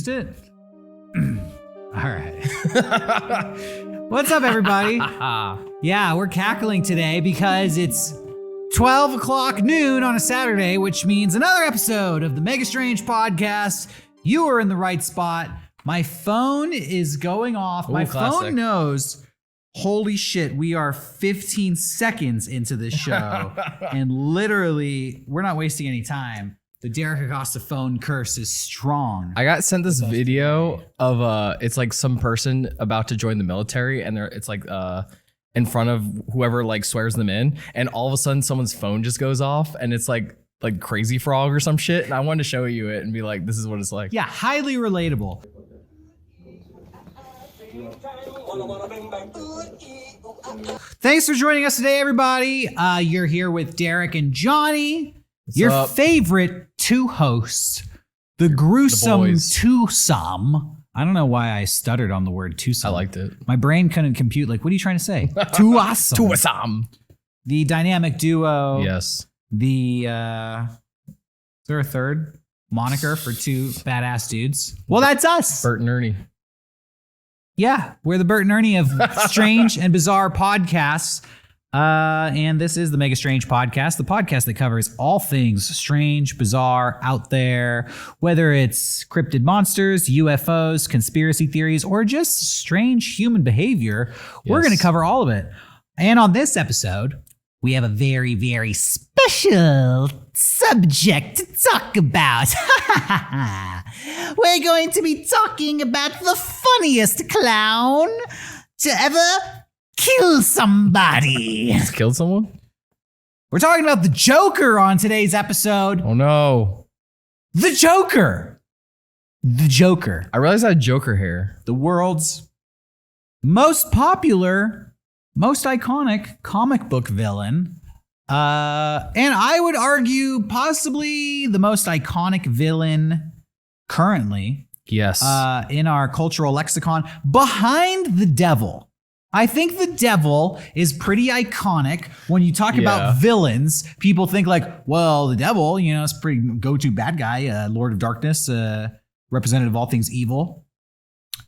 introduced it? All right. What's up, everybody? Yeah, we're cackling today because it's 12 o'clock noon on a Saturday, which means another episode of the Mega64antine podcast. You are in the right spot. My phone is going off. My phone knows, holy shit, we are 15 seconds into this show. And literally, we're not wasting any time. The Derek Acosta phone curse is strong. I got sent this video of it's like some person about to join the military, and it's like in front of whoever like swears them in, and all of a sudden someone's phone just goes off, and it's like Crazy Frog or some shit. And I wanted to show you it and be like, this is what it's like. Yeah, highly relatable. Thanks for joining us today, everybody. You're here with Derek and Johnny. What's your up? favorite two hosts, the gruesome twosome. I don't know why I stuttered on the word twosome. I liked it. My brain couldn't compute. Like, what are you trying to say? Twosome. Twosome. The dynamic duo. Yes. The, is there a third moniker for two badass dudes? Well, that's us. Bert and Ernie. Yeah, we're the Bert and Ernie of strange and bizarre podcasts. And this is the Mega64antine podcast, the podcast that covers all things strange, bizarre, out there, whether it's cryptid monsters, UFOs, conspiracy theories, or just strange human behavior. We're going to cover all of it. And on this episode, we have a very, very special subject to talk about. We're going to be talking about the funniest clown to ever kill somebody. Just killed someone? We're talking about the Joker on today's episode. Oh no. The Joker. The Joker. I realized I had Joker hair. The world's most popular, most iconic comic book villain. And I would argue possibly the most iconic villain currently. Yes. In our cultural lexicon, behind the devil. I think the devil is pretty iconic. When you talk about villains, people think like, well, the devil, you know, it's a pretty go-to bad guy, Lord of Darkness, representative of all things evil.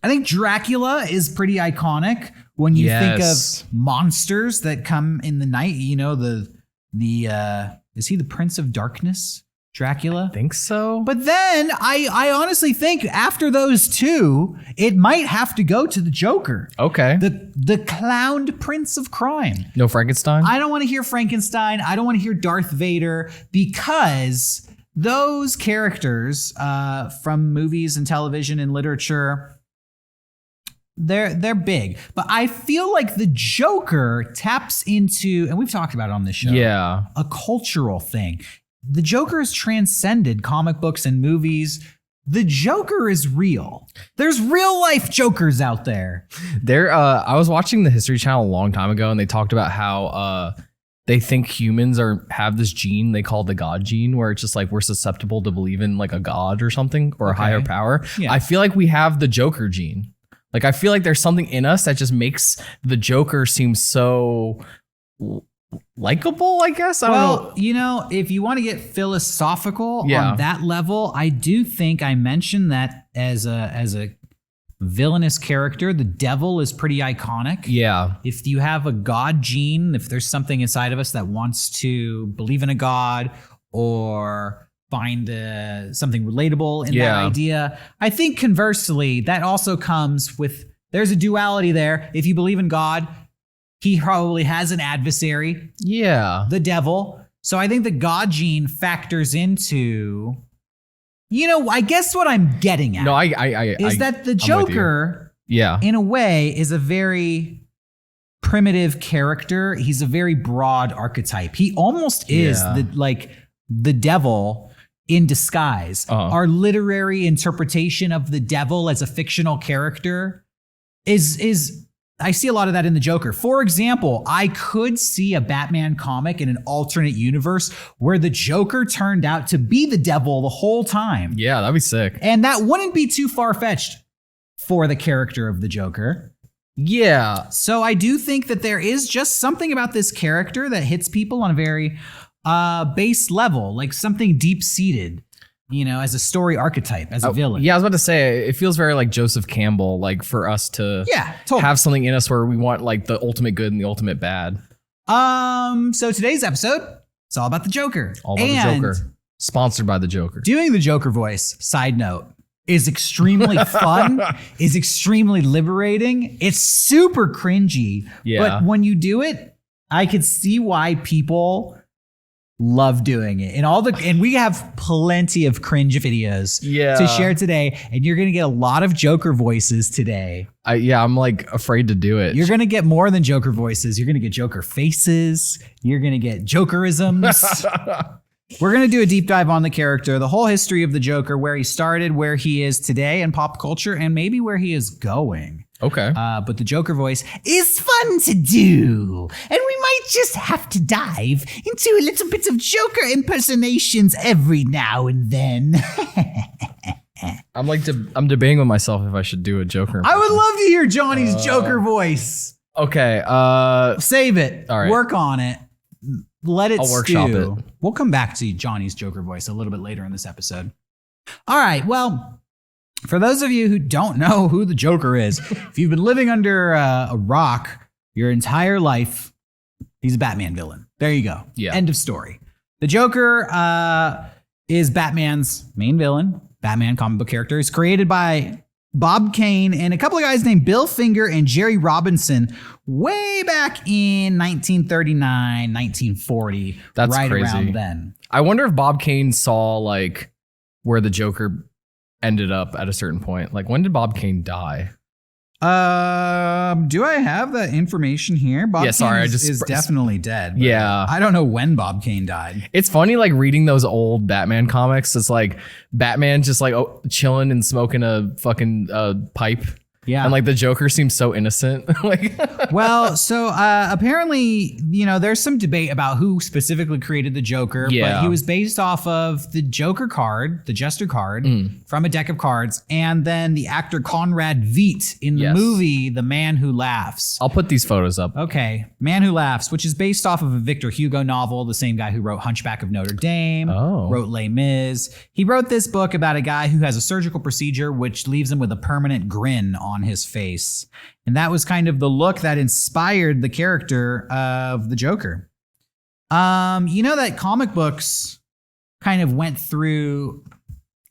I think Dracula is pretty iconic when you think of monsters that come in the night. You know, is he the Prince of Darkness? Dracula? I think so. But then I honestly think after those two, it might have to go to the Joker. Okay. The clowned prince of crime. No Frankenstein? I don't want to hear Frankenstein. I don't want to hear Darth Vader, because those characters from movies and television and literature, they're big. But I feel like the Joker taps into, and we've talked about it on this show, a cultural thing. The Joker has transcended comic books and movies. The Joker is real. There's real life Jokers out there. I was watching the History Channel a long time ago, and they talked about how they think humans have this gene they call the God gene, where it's just like we're susceptible to believe in like a god or something, or a higher power. Yeah. I feel like we have the Joker gene. Like, I feel like there's something in us that just makes the Joker seem so likable, I guess. I don't know. You know, if you want to get philosophical on that level, I do think I mentioned that as a villainous character, the devil is pretty iconic. Yeah. If you have a god gene, if there's something inside of us that wants to believe in a god or find something relatable in that idea, I think conversely, that also comes with, there's a duality there. If you believe in God, he probably has an adversary. Yeah. The devil. So I think the God gene factors into, you know, I guess what I'm getting at is that the Joker, in a way, is a very primitive character. He's a very broad archetype. He almost is the devil in disguise. Our literary interpretation of the devil as a fictional character is I see a lot of that in the Joker. For example, I could see a Batman comic in an alternate universe where the Joker turned out to be the devil the whole time. Yeah, that'd be sick. And that wouldn't be too far-fetched for the character of the Joker. Yeah. So I do think that there is just something about this character that hits people on a very base level, like something deep-seated. as a story archetype, as a villain. Yeah, I was about to say, it feels very like Joseph Campbell, like for us to totally have something in us where we want like the ultimate good and the ultimate bad. So today's episode, it's all about the Joker. All about the Joker. Sponsored by the Joker. Doing the Joker voice, side note, is extremely fun, is extremely liberating. It's super cringy. Yeah. But when you do it, I could see why people love doing it. And we have plenty of cringe videos to share today. And you're going to get a lot of Joker voices today. I'm like afraid to do it. You're going to get more than Joker voices. You're going to get Joker faces. You're going to get Jokerisms. We're going to do a deep dive on the character, the whole history of the Joker, where he started, where he is today in pop culture, and maybe where he is going. Okay. But the Joker voice is fun to do. And we might just have to dive into a little bit of Joker impersonations every now and then. I'm debating with myself if I should do a Joker. I would love to hear Johnny's Joker voice. Okay. Save it. All right. Work on it. Let it I'll stew. workshop it. We'll come back to Johnny's Joker voice a little bit later in this episode. All right. Well, for those of you who don't know who the Joker is, if you've been living under a rock your entire life, he's a Batman villain. There you go. Yeah. End of story. The Joker is Batman's main villain, Batman comic book character. He's created by Bob Kane and a couple of guys named Bill Finger and Jerry Robinson way back in 1939, 1940. That's right crazy. Around then. I wonder if Bob Kane saw like where the Joker ended up at a certain point. Like, when did Bob Kane die? Do I have that information here? Bob Kane is definitely dead. Yeah. I don't know when Bob Kane died. It's funny, like reading those old Batman comics. It's like Batman just like chilling and smoking a fucking pipe. Yeah. And like the Joker seems so innocent. Well, so apparently, there's some debate about who specifically created the Joker. Yeah. But he was based off of the Joker card, the Jester card, from a deck of cards, and then the actor Conrad Veidt in the movie The Man Who Laughs. I'll put these photos up. Okay. Man Who Laughs, which is based off of a Victor Hugo novel, the same guy who wrote Hunchback of Notre Dame, wrote Les Mis. He wrote this book about a guy who has a surgical procedure which leaves him with a permanent grin on his face. And that was kind of the look that inspired the character of the Joker. That comic books kind of went through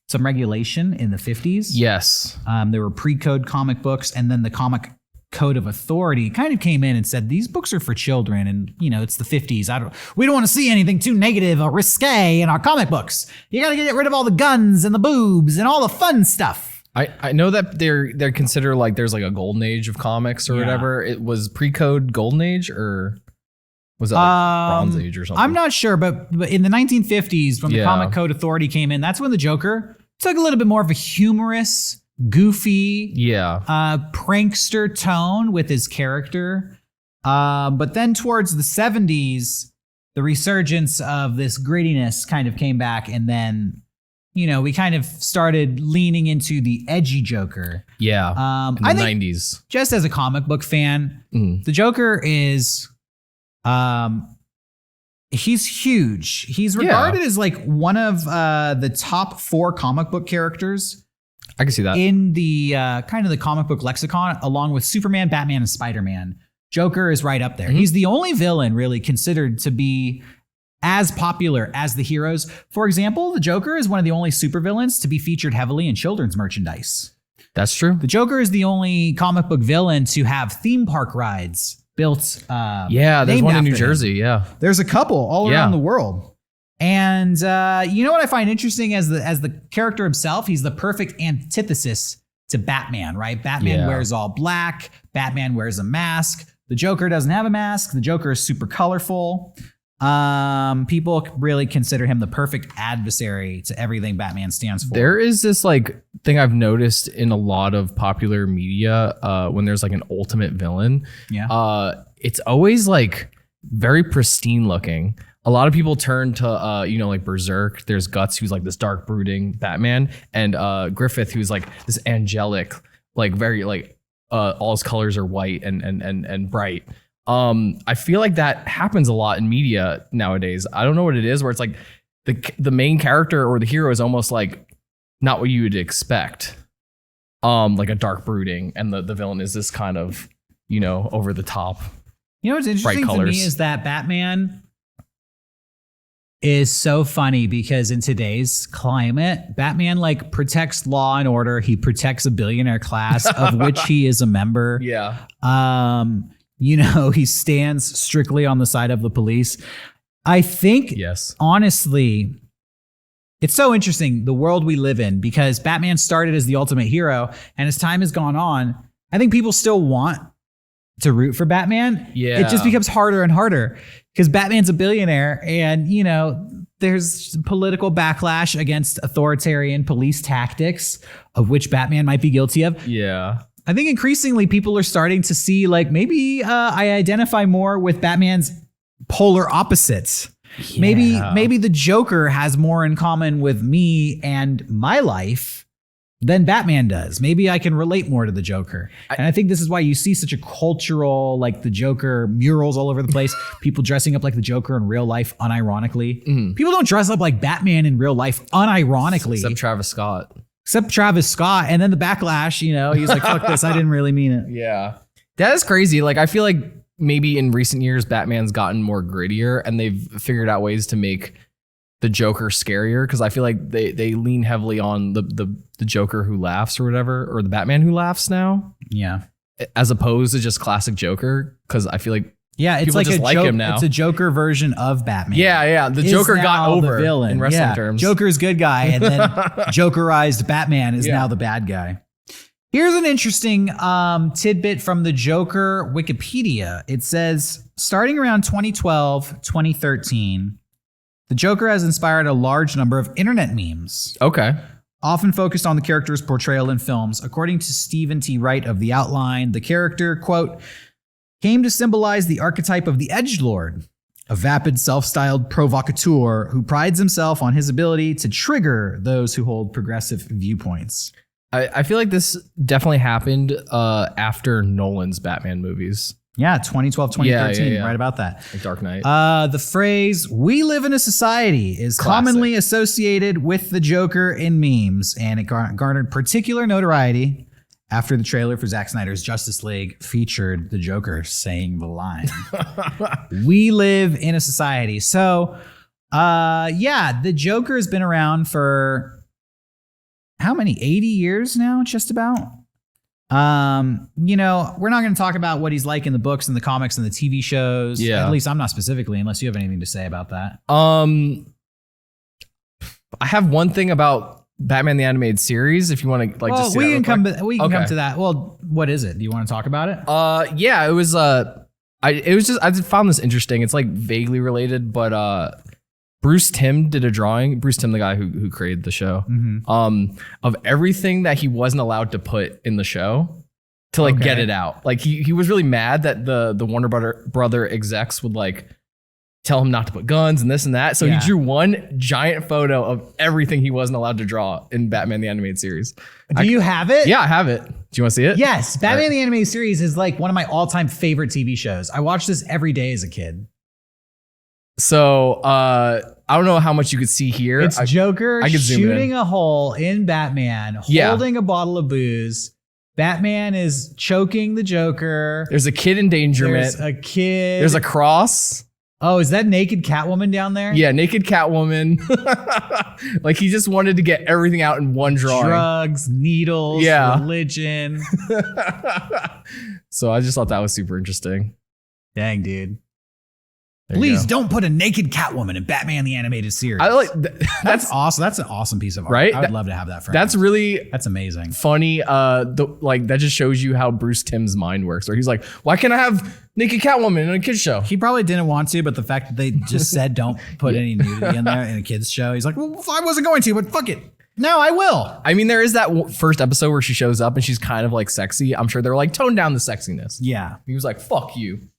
some regulation in the 50s. Yes. There were pre-code comic books, and then the comic code of authority kind of came in and said, these books are for children. And, it's the 50s. We don't want to see anything too negative or risque in our comic books. You got to get rid of all the guns and the boobs and all the fun stuff. I know that they're considered like there's like a golden age of comics or whatever. It was pre-code golden age, or was that like Bronze Age or something? I'm not sure, but in the 1950s, when the comic code authority came in, that's when the Joker took a little bit more of a humorous, goofy, prankster tone with his character. But then towards the 70s, the resurgence of this grittiness kind of came back, and then we kind of started leaning into the edgy Joker. Yeah. In the 90s. Just as a comic book fan, the Joker is, he's huge. He's regarded as like one of the top 4 comic book characters. I can see that. In the kind of the comic book lexicon, along with Superman, Batman, and Spider-Man. Joker is right up there. He's the only villain really considered to be as popular as the heroes. For example, the Joker is one of the only supervillains to be featured heavily in children's merchandise. That's true. The Joker is the only comic book villain to have theme park rides built. There's one in New Jersey. Yeah, there's a couple all around the world. And what I find interesting as the character himself, he's the perfect antithesis to Batman, right? Batman wears all black. Batman wears a mask. The Joker doesn't have a mask. The Joker is super colorful. People really consider him the perfect adversary to everything Batman stands for. There is this like thing I've noticed in a lot of popular media when there's like an ultimate villain. Yeah. It's always like very pristine looking. A lot of people turn to like Berserk. There's Guts, who's like this dark brooding Batman, and Griffith, who's like this angelic, like very like all his colors are white and bright. I feel like that happens a lot in media nowadays. I don't know what it is, where it's like the main character or the hero is almost like not what you would expect. Like a dark brooding, and the villain is this kind of, over the top. You know what's interesting to me is that Batman is so funny because in today's climate, Batman like protects law and order. He protects a billionaire class of which he is a member. Yeah. He stands strictly on the side of the police. I think, honestly, it's so interesting, the world we live in, because Batman started as the ultimate hero, and as time has gone on, I think people still want to root for Batman. Yeah. It just becomes harder and harder because Batman's a billionaire, and, there's political backlash against authoritarian police tactics, of which Batman might be guilty of. Yeah. I think increasingly people are starting to see, like, maybe I identify more with Batman's polar opposites. Yeah. Maybe the Joker has more in common with me and my life than Batman does. Maybe I can relate more to the Joker. And I think this is why you see such a cultural, like the Joker murals all over the place. People dressing up like the Joker in real life unironically. Mm-hmm. People don't dress up like Batman in real life unironically. Except Travis Scott. And then the backlash, he's like, fuck this, I didn't really mean it. Yeah. That is crazy. Like, I feel like maybe in recent years, Batman's gotten more grittier and they've figured out ways to make the Joker scarier. Because I feel like they lean heavily on the Joker who laughs or whatever, or the Batman who laughs now. Yeah. As opposed to just classic Joker. Because I feel like it's like a like him now. It's a Joker version of Batman. Yeah. The Joker got over the villain in wrestling terms. Joker's good guy, and then Jokerized Batman is now the bad guy. Here's an interesting tidbit from the Joker Wikipedia. It says, starting around 2012, 2013, the Joker has inspired a large number of internet memes. Okay. Often focused on the character's portrayal in films. According to Stephen T. Wright of The Outline, the character, quote, came to symbolize the archetype of the edgelord, a vapid, self-styled provocateur who prides himself on his ability to trigger those who hold progressive viewpoints. I feel like this definitely happened after Nolan's Batman movies. Yeah, 2012, 2013, yeah. Right about that. Like Dark Knight. The phrase, "we live in a society," is commonly associated with the Joker in memes, and it garnered particular notoriety after the trailer for Zack Snyder's Justice League featured the Joker saying the line. We live in a society. So, the Joker has been around for how many? 80 years now, just about. We're not going to talk about what he's like in the books and the comics and the TV shows. Yeah. At least I'm not specifically, unless you have anything to say about that. I have one thing about Batman the Animated Series. If you want to just we can come to that. Well, what is it? Do you want to talk about it? It was I just found this interesting. It's like vaguely related, but Bruce Timm did a drawing. Bruce Timm, the guy who created the show, of everything that he wasn't allowed to put in the show to get it out. Like he was really mad that the Warner Brother execs would tell him not to put guns and this and that. So he drew one giant photo of everything he wasn't allowed to draw in Batman the Animated Series. Do you have it? Yeah, I have it. Do you want to see it? Yes. Batman the Animated Series is one of my all-time favorite TV shows. I watched this every day as a kid. So I don't know how much you could see here. It's Joker shooting a hole in Batman, holding a bottle of booze. Batman is choking the Joker. There's a kid endangerment. There's a kid. There's a cross. Oh, is that naked Catwoman down there? Yeah, naked Catwoman. He just wanted to get everything out in one drawing. Drugs, needles, religion. So I just thought that was super interesting. Dang, dude. Please don't put a naked Catwoman in Batman the Animated Series. That's awesome. That's an awesome piece of art. Right? I would love to have that for That's amazing. Funny. That just shows you how Bruce Timm's mind works. Where he's like, why can't I have naked Catwoman in a kid's show? He probably didn't want to, but the fact that they just said don't put any nudity in there in a kid's show, he's like, well, I wasn't going to, but fuck it. No, I will. I mean, there is that first episode where she shows up and she's kind of sexy. I'm sure they're tone down the sexiness. Yeah. He was like, fuck you.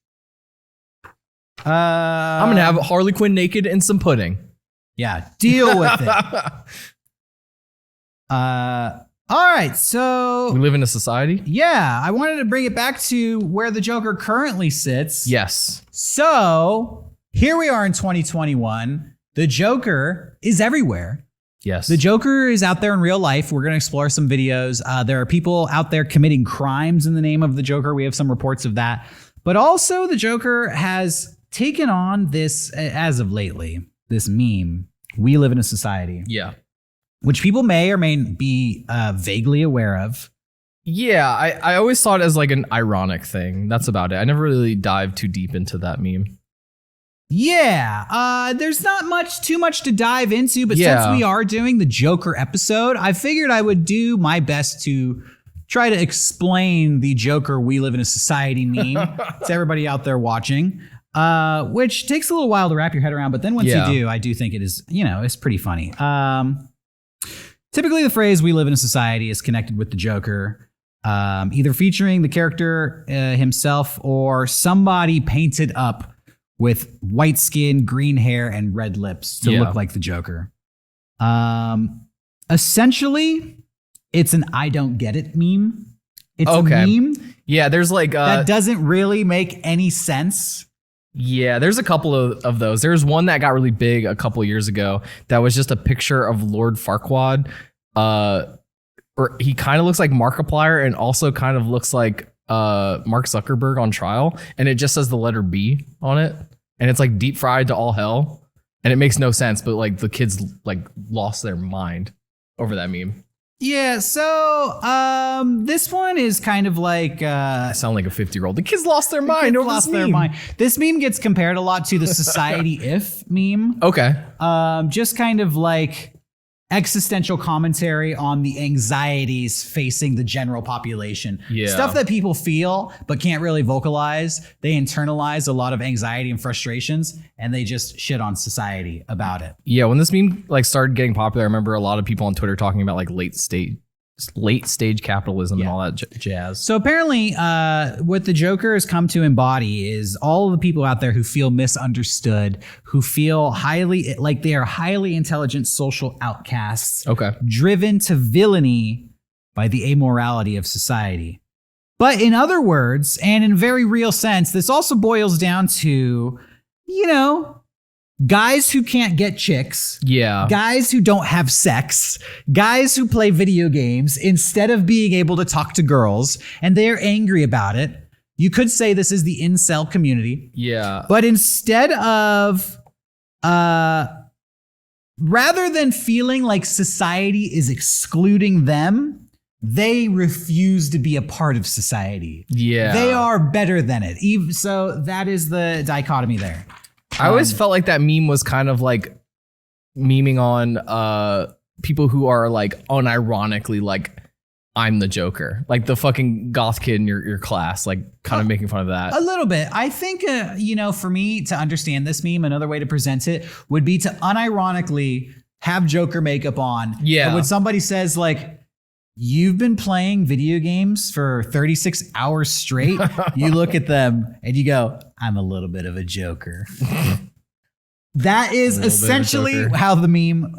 I'm gonna have Harley Quinn naked and some pudding. Yeah, deal with it. All right, so we live in a society. Yeah, I wanted to bring it back to where the Joker currently sits. Yes. So here we are in 2021. the Joker is everywhere. Yes. The Joker is out there in real life. We're going to explore some videos. There are people out there committing crimes in the name of the Joker. We have some reports of that. But also the Joker has taken on this, as of lately, this meme, "We live in a society." Yeah. Which people may or may be vaguely aware of. Yeah, I always saw it as like an ironic thing. That's about it. I never really dived too deep into that meme. Yeah, there's not too much to dive into, but since we are doing the Joker episode, I figured I would do my best to try to explain the Joker "We live in a society" meme to everybody out there watching, which takes a little while to wrap your head around, but then once you do, I do think it is, it's pretty funny. Typically the phrase "we live in a society" is connected with the Joker, either featuring the character himself or somebody painted up with white skin, green hair, and red lips to look like the Joker. Essentially, it's an "I don't get it" meme. It's a meme. Yeah, there's like that doesn't really make any sense. Yeah, there's a couple of those. There's one that got really big a couple years ago that was just a picture of Lord Farquaad. Or he kind of looks like Markiplier and also kind of looks like Mark Zuckerberg on trial, and it just says the letter B on it, and it's like deep fried to all hell, and it makes no sense, but like the kids like lost their mind over that meme. Yeah, so this one is kind of like I sound like a 50-year-old. The kids lost their mind over this meme. This meme gets compared a lot to the "Society If" meme. Okay. Just kind of like existential commentary on the anxieties facing the general population. Yeah. Stuff that people feel but can't really vocalize. They internalize a lot of anxiety and frustrations, and they just shit on society about it. Yeah, when this meme like started getting popular, I remember a lot of people on Twitter talking about like late stage capitalism and all that jazz. So apparently what the Joker has come to embody is all of the people out there who feel misunderstood, who feel highly like they are highly intelligent social outcasts, driven to villainy by the amorality of society. But in other words, and in very real sense, this also boils down to, guys who can't get chicks. Yeah. Guys who don't have sex. Guys who play video games instead of being able to talk to girls. And they're angry about it. You could say this is the incel community. Yeah. But instead of, rather than feeling like society is excluding them, they refuse to be a part of society. Yeah. They are better than it. So that is the dichotomy there. I always felt like that meme was kind of like memeing on people who are like unironically like, I'm the Joker, like the fucking goth kid in your class, like kind of making fun of that. A little bit. I think, for me to understand this meme, another way to present it would be to unironically have Joker makeup on. Yeah. And when somebody says like, "You've been playing video games for 36 hours straight," you look at them and you go, "I'm a little bit of a Joker." That is essentially how the meme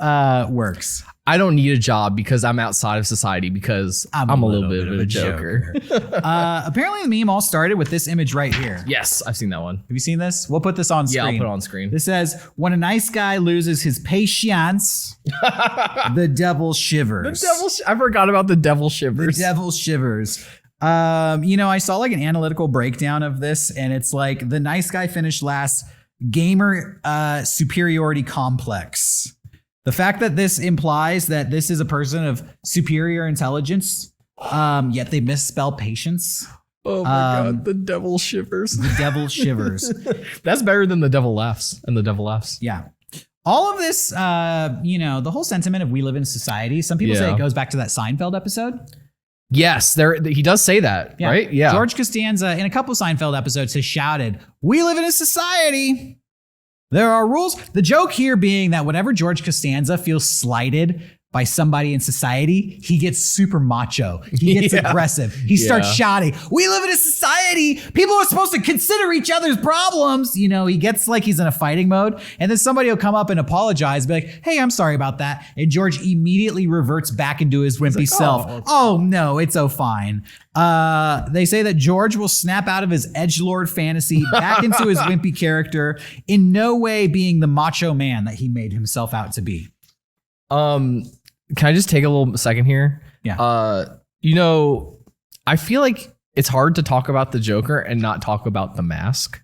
works. I don't need a job because I'm outside of society because I'm a little bit of a Joker. Apparently the meme all started with this image right here. Yes, I've seen that one. Have you seen this? We'll put this on screen. Yeah, I'll put it on screen. This says, "When a nice guy loses his patience, the devil shivers." I forgot about the devil shivers. The devil shivers. I saw like an analytical breakdown of this, and it's like the nice guy finished last, gamer superiority complex. The fact that this implies that this is a person of superior intelligence, yet they misspell patience. Oh my God, the devil shivers. The devil shivers. That's better than the devil laughs and the devil laughs. Yeah. All of this, the whole sentiment of "we live in society," some people say it goes back to that Seinfeld episode. Yes, he does say that, right? Yeah. George Costanza, in a couple Seinfeld episodes, has shouted, "We live in a society. There are rules." The joke here being that whenever George Costanza feels slighted by somebody in society, he gets super macho. He gets aggressive. He starts shouting, we live in a society. People are supposed to consider each other's problems. You know, he gets like he's in a fighting mode. And then somebody will come up and apologize, be like, hey, I'm sorry about that. And George immediately reverts back into his wimpy self. Oh, no, it's so fine. They say that George will snap out of his edgelord fantasy back into his wimpy character, in no way being the macho man that he made himself out to be. Can I just take a little second here? Yeah. You know, I feel like it's hard to talk about the Joker and not talk about The Mask,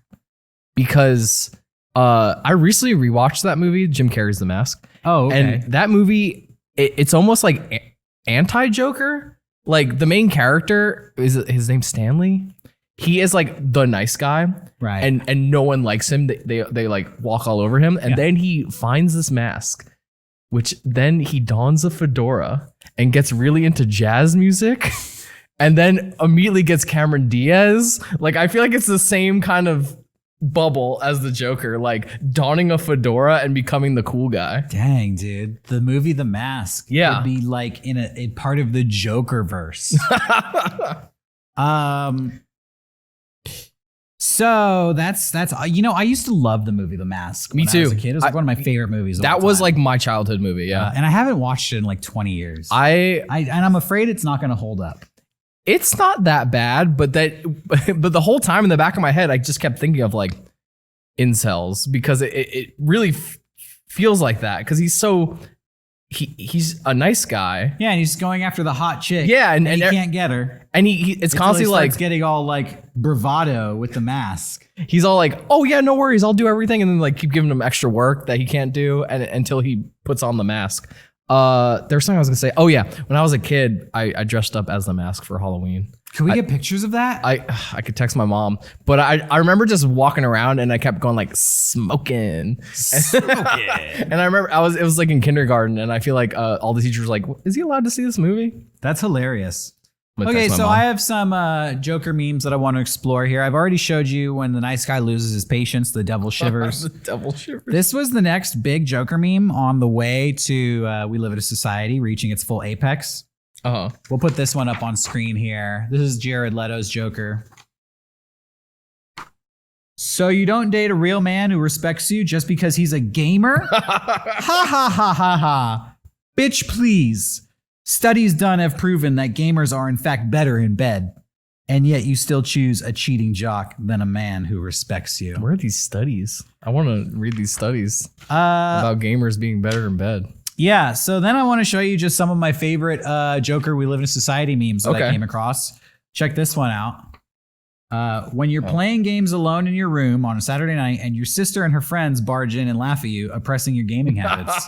because I recently rewatched that movie, Jim Carrey's The Mask. Oh, okay. And that movie, it's almost like anti-Joker. Like the main character, his name's Stanley. He is like the nice guy, right? And no one likes him. They like walk all over him, and then he finds this mask, which then he dons a fedora and gets really into jazz music, and then immediately gets Cameron Diaz. Like I feel like it's the same kind of bubble as the Joker, like donning a fedora and becoming the cool guy. Dang, dude. The movie The Mask would be like in a part of the Joker verse. So that's you know, I used to love the movie The Mask when I was a kid. It was like one of my favorite movies. That was like my childhood movie, yeah. And I haven't watched it in like 20 years. And I'm afraid it's not going to hold up. It's not that bad, but the whole time in the back of my head, I just kept thinking of like incels, because it really feels like that, because he's a nice guy. Yeah, and he's going after the hot chick. Yeah, and he can't get her. And it's constantly like getting all like bravado with the mask. He's all like, "Oh yeah, no worries, I'll do everything," and then like keep giving him extra work that he can't do, and until he puts on the mask. There's something I was gonna say. Oh yeah, when I was a kid, I dressed up as the Mask for Halloween. Can we get pictures of that? I could text my mom, but I remember just walking around and I kept going like smoking. And I remember it was like in kindergarten, and I feel like all the teachers were like, is he allowed to see this movie? That's hilarious. Okay, so I have some Joker memes that I want to explore here. I've already showed you when the nice guy loses his patience, the devil shivers. The devil shivers. This was the next big Joker meme on the way to We Live in a Society reaching its full apex. Uh-huh. We'll put this one up on screen here. This is Jared Leto's Joker. So you don't date a real man who respects you just because he's a gamer? Ha ha ha ha ha. Bitch, please. Studies done have proven that gamers are in fact better in bed. And yet you still choose a cheating jock than a man who respects you. Where are these studies? I want to read these studies about gamers being better in bed. Yeah, so then I want to show you just some of my favorite Joker We Live in a Society memes that I came across. Check this one out. When you're playing games alone in your room on a Saturday night and your sister and her friends barge in and laugh at you, oppressing your gaming habits.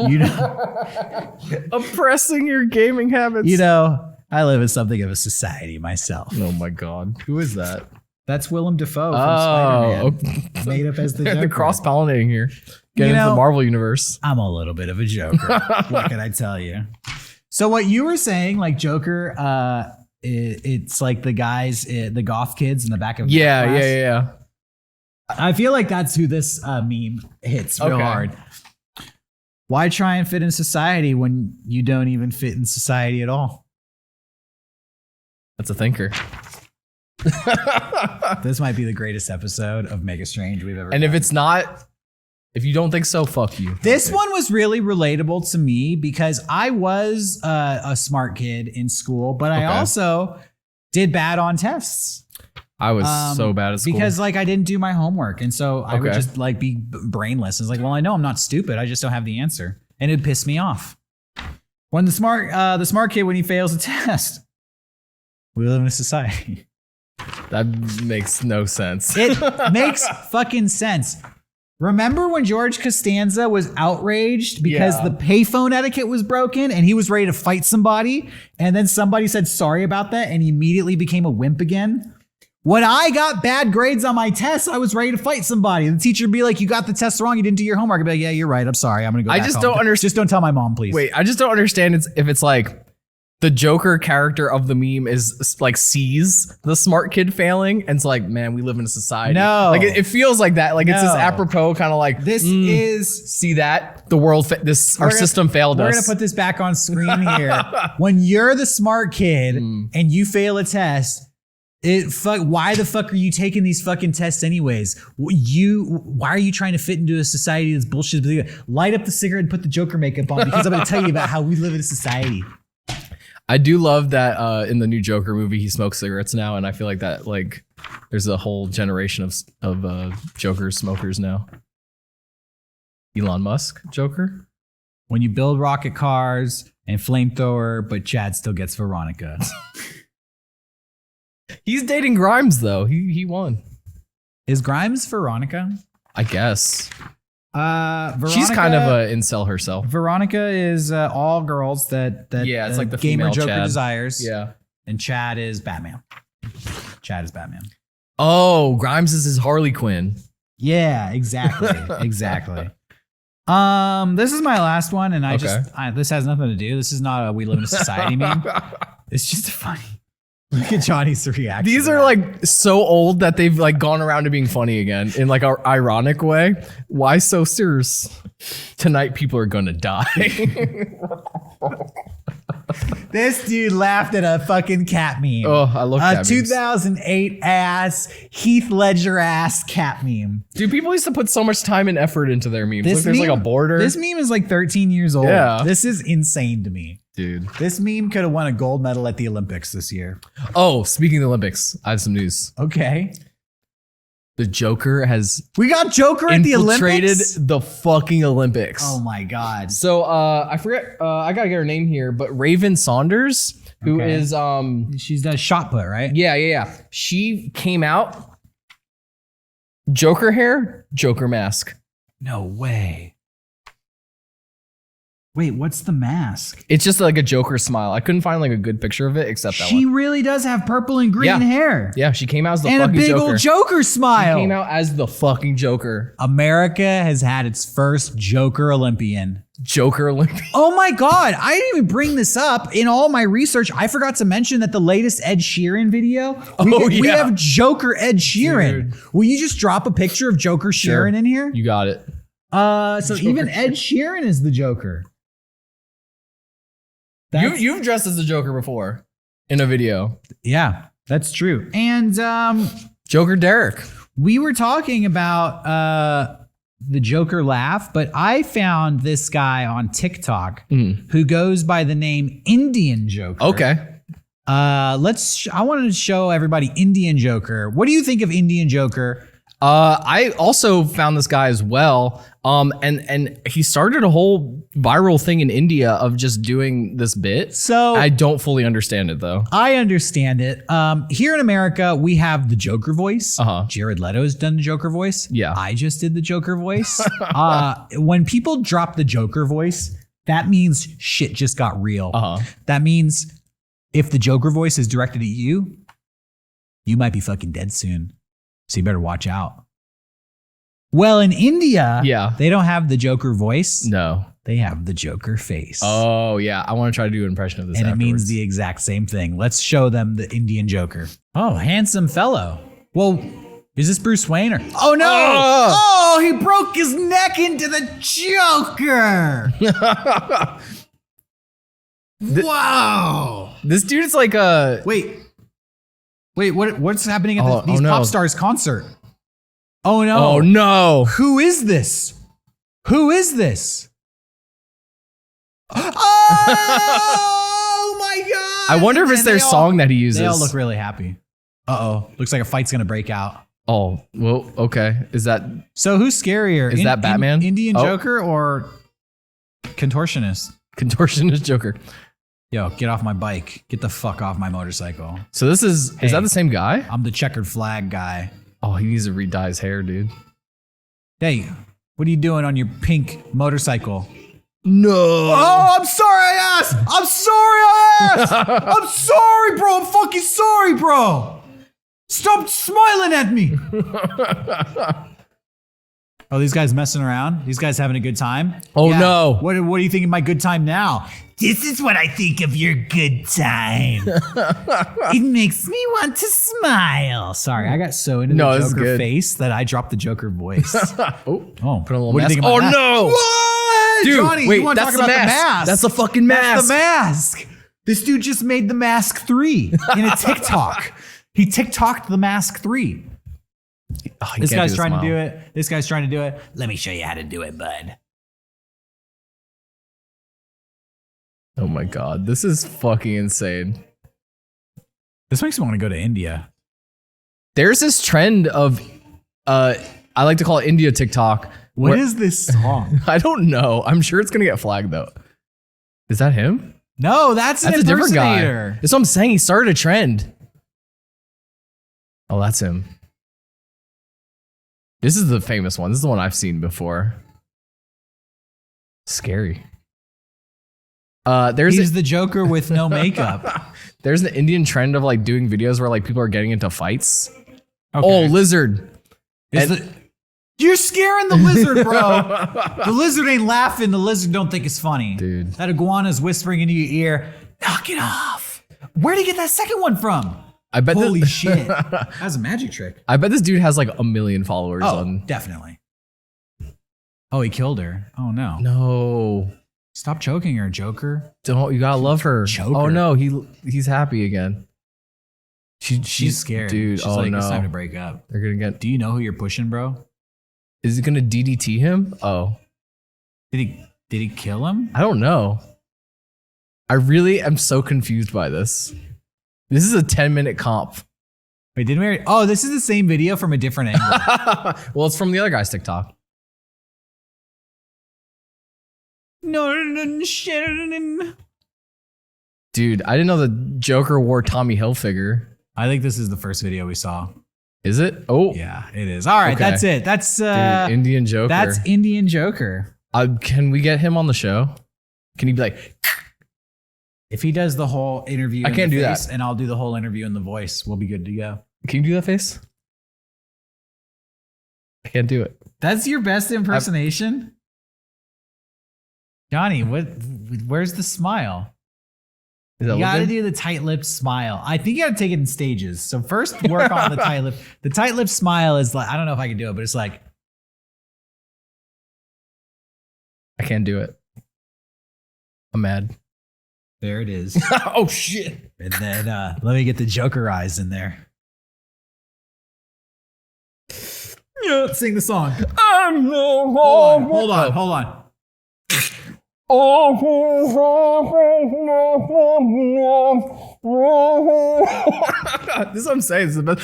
You know, oppressing your gaming habits. You know, I live in something of a society myself. Oh my God. Who is that? That's Willem Dafoe from Spider-Man. Made up as the Joker. The cross-pollinating here. Get into the Marvel universe. I'm a little bit of a Joker. What can I tell you? So what you were saying, like Joker, it's like the guys, the goth kids in the back of yeah. I feel like that's who this meme hits real hard. Why try and fit in society when you don't even fit in society at all? That's a thinker. This might be the greatest episode of Mega Strange we've ever done. If it's not, if you don't think so, fuck you. This one was really relatable to me because I was a smart kid in school, but I also did bad on tests. I was so bad at school. Because like I didn't do my homework. And so I would just like be brainless. It's like, well, I know I'm not stupid. I just don't have the answer. And it'd piss me off. When the smart kid, when he fails a test, we live in a society. That makes no sense. It makes fucking sense. Remember when George Costanza was outraged because the payphone etiquette was broken and he was ready to fight somebody, and then somebody said sorry about that and he immediately became a wimp again? When I got bad grades on my tests, I was ready to fight somebody. The teacher would be like, you got the test wrong. You didn't do your homework. I'd be like, yeah, you're right. I'm sorry. I'm going to go back home. Don't understand. Just don't tell my mom, please. Wait, I just don't understand if it's like, the Joker character of the meme is like sees the smart kid failing and it's like, man, we live in a society. No. Like it feels like that. Like it's this apropos kind of like this is see that the world our system failed us. We're gonna put this back on screen here. When you're the smart kid and you fail a test, why the fuck are you taking these fucking tests anyways? Why are you trying to fit into a society that's bullshit? Light up the cigarette and put the Joker makeup on because I'm gonna tell you about how we live in a society. I do love that in the new Joker movie, he smokes cigarettes now, and I feel like that like there's a whole generation of Joker smokers now. Elon Musk, Joker. When you build rocket cars and flamethrower, but Chad still gets Veronica. He's dating Grimes though. He won. Is Grimes Veronica? I guess. Veronica, she's kind of a incel herself. Veronica is all girls that it's like the gamer Joker Chad. desires. Yeah. And Chad is Batman. Oh, Grimes is his Harley Quinn. Yeah, exactly. Exactly. This is my last one, and this has nothing to do. This is not a we live in a society meme. It's just funny. Look at Johnny's reaction. These are like so old that they've like gone around to being funny again in like an ironic way. Why so serious? Tonight people are gonna die. This dude laughed at a fucking cat meme. Oh, I love cat memes. 2008 ass Heath Ledger ass cat meme. Dude, people used to put so much time and effort into their memes. Look, there's like a border. This meme is like 13 years old. Yeah. This is insane to me. Dude. This meme could have won a gold medal at the Olympics this year. Oh, speaking of the Olympics, I have some news. Okay. The Joker has We got Joker at the infiltrated Olympics? the fucking Olympics. Oh my God. So I forget, I gotta get her name here, but Raven Saunders, who is she's the shot put, right? Yeah. She came out, Joker hair, Joker mask. No way. Wait, what's the mask? It's just like a Joker smile. I couldn't find like a good picture of it except that one. She really does have purple and green hair. Yeah, she came out as the and fucking a big Joker. old Joker smile. She came out as the fucking Joker. America has had its first Joker Olympian. Joker Olympian. Oh my God, I didn't even bring this up. In all my research, I forgot to mention that the latest Ed Sheeran video, we have Joker Ed Sheeran. Dude. Will you just drop a picture of Joker Sheeran in here? You got it. So Joker even Ed Sheeran is the Joker. You've dressed as the Joker before in a video. Yeah, that's true. And Joker Derek. We were talking about the Joker laugh, but I found this guy on TikTok who goes by the name Indian Joker. Okay. I wanted to show everybody Indian Joker. What do you think of Indian Joker? I also found this guy as well. And he started a whole viral thing in India of just doing this bit. So I don't fully understand it though. I understand it. Here in America, we have the Joker voice. Jared Leto's done the Joker voice. Yeah. I just did the Joker voice. When people drop the Joker voice, that means shit just got real. That means if the Joker voice is directed at you, you might be fucking dead soon. So you better watch out. Well, in India, they don't have the Joker voice. No. They have the Joker face. Oh, yeah. I want to try to do an impression of this And afterwards. It means the exact same thing. Let's show them the Indian Joker. Oh, handsome fellow. Well, is this Bruce Wayne or? Oh, no. Oh, he broke his neck into the Joker. Wow. This dude's like a... Wait, what's happening at these pop stars concert? Oh no. Oh no. Who is this? Oh my God. I wonder if it's their song that he uses. They all look really happy. Uh-oh. Looks like a fight's gonna break out. Oh, well, okay. Is that... So who's scarier? Is that Batman? Indian Joker or contortionist? Contortionist Joker. Yo, get off my bike. Get the fuck off my motorcycle. So this is that the same guy? I'm the checkered flag guy. Oh, he needs to re-dye his hair, dude. Hey, what are you doing on your pink motorcycle? No. Oh, I'm sorry I asked. I'm sorry, bro. I'm fucking sorry, bro. Stop smiling at me. Oh, these guys messing around? These guys having a good time? Oh, no. What do you think of my good time now? This is what I think of your good time. It makes me want to smile. Sorry, I got so into the Joker face that I dropped the Joker voice. Oh, put a little what mask. do you think of my mask? No. What? Dude, Johnny, wait, you want to talk about the mask? That's the fucking mask. That's the mask. This dude just made the Mask 3 in a TikTok. He TikToked the Mask 3. Oh, this guy's trying to do it. This guy's trying to do it. Let me show you how to do it, bud. Oh my God, this is fucking insane. This makes me want to go to India. There's this trend of, I like to call it India TikTok. What is this song? I don't know. I'm sure it's gonna get flagged though. Is that him? No, that's a different guy. That's what I'm saying. He started a trend. Oh, that's him. This is the famous one. This is the one I've seen before. Scary. He's the Joker with no makeup. There's an Indian trend of like doing videos where like people are getting into fights. Okay. Oh, lizard. You're scaring the lizard, bro. The lizard ain't laughing. The lizard don't think it's funny. Dude. That iguana's whispering into your ear, knock it off. Where'd he get that second one from? I bet Holy shit. That's a magic trick. I bet this dude has like 1 million followers on. Definitely. Oh, he killed her. Oh no. No. Stop choking her, Joker. Don't, you gotta love her. Choke oh her. no, he's happy again. She's scared. Dude, she's oh like, no. it's time to break up. They're gonna get. Do you know who you're pushing, bro? Is it gonna DDT him? Oh. Did he kill him? I don't know. I really am so confused by this. This is a 10-minute comp. Wait, didn't we already? Oh, this is the same video from a different angle. Well, it's from the other guy's TikTok. No, shit. Dude, I didn't know the Joker wore Tommy Hilfiger. I think this is the first video we saw. Is it? Oh. Yeah, it is. All right, Okay. that's it. That's Dude, Indian Joker. That's Indian Joker. Can we get him on the show? Can he be like, if he does the whole interview, I can't do face, that. and I'll do the whole interview in the voice, we'll be good to go. can you do that face? I can't do it. That's your best impersonation? Johnny, where's the smile? Is that You gotta looking? do the tight-lipped smile. I think you gotta take it in stages. So first work on the tight lip. The tight-lipped smile is like, I don't know if I can do it, but it's like, I can't do it. I'm mad. there it is. Oh shit. And then let me get the Joker eyes in there. Yeah, let's sing the song. Hold on. This is what I'm saying. This is the best.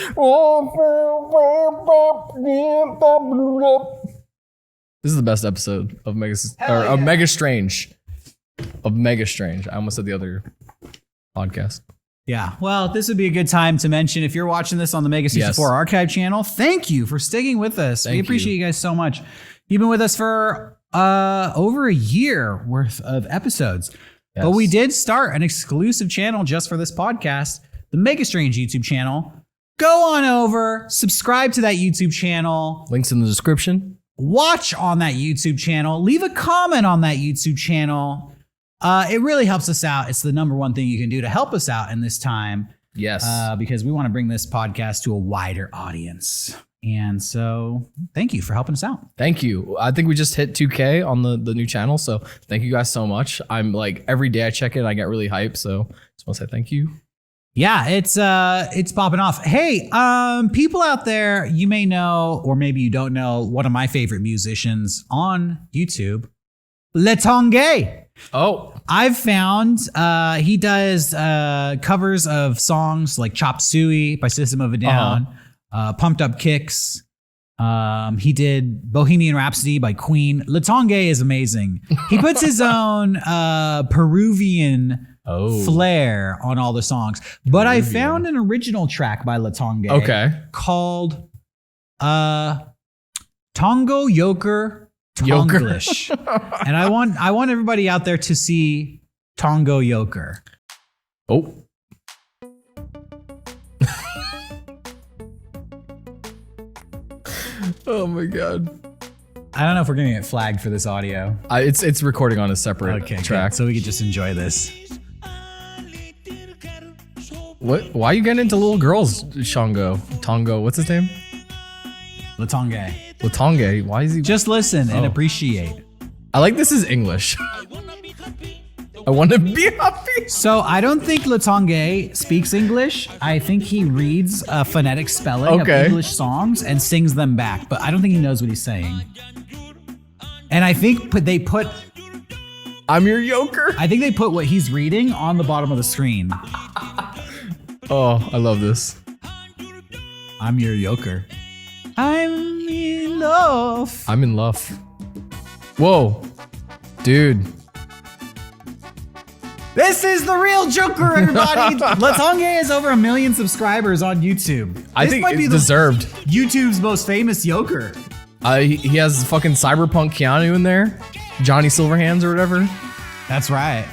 This is the best episode of Mega Strange. Of Mega Strange. I almost said the other podcast. Yeah, well, this would be a good time to mention if you're watching this on the Mega64 archive channel, thank you for sticking with us. We appreciate you guys so much. You've been with us for over a year worth of episodes. Yes. But we did start an exclusive channel just for this podcast, the Mega Strange YouTube channel. Go on over, subscribe to that YouTube channel. Links in the description. Watch on that YouTube channel. Leave a comment on that YouTube channel. It really helps us out. It's the number one thing you can do to help us out in this time. Yes. Because we want to bring this podcast to a wider audience. And so thank you for helping us out. Thank you. I think we just hit 2K on the new channel. So thank you guys so much. I'm like, every day I check it, I get really hyped. So just want to say thank you. Yeah, it's popping off. Hey, people out there, you may know, or maybe you don't know, one of my favorite musicians on YouTube, Le Tanguay. Oh, I've found he does covers of songs like Chop Suey by System of a Down, Pumped Up Kicks. He did Bohemian Rhapsody by Queen. Le Tanguay is amazing. He puts his own Peruvian flair on all the songs. But I found an original track by Le Tanguay called Tongo Yoker Tonglish. And I want everybody out there to see Tongo Yoker. Oh. Oh my God. I don't know if we're gonna get flagged for this audio. It's recording on a separate track, good. So we could just enjoy this. What? Why are you getting into little girls, Shango? Tongo, what's his name? Latonge. Why is he? Just listen and appreciate. I like this is English. I want to be happy. So I don't think Latonge speaks English. I think he reads a phonetic spelling of English songs and sings them back, but I don't think he knows what he's saying. And I think they put I'm your yoker. I think they put what he's reading on the bottom of the screen. Oh, I love this. I'm your yoker. I'm in love. I'm in love. Whoa, dude. This is the real Joker, everybody. Latonge has over 1 million subscribers on YouTube. I think it's deserved. YouTube's most famous Joker. He has fucking cyberpunk Keanu in there. Johnny Silverhands or whatever. That's right.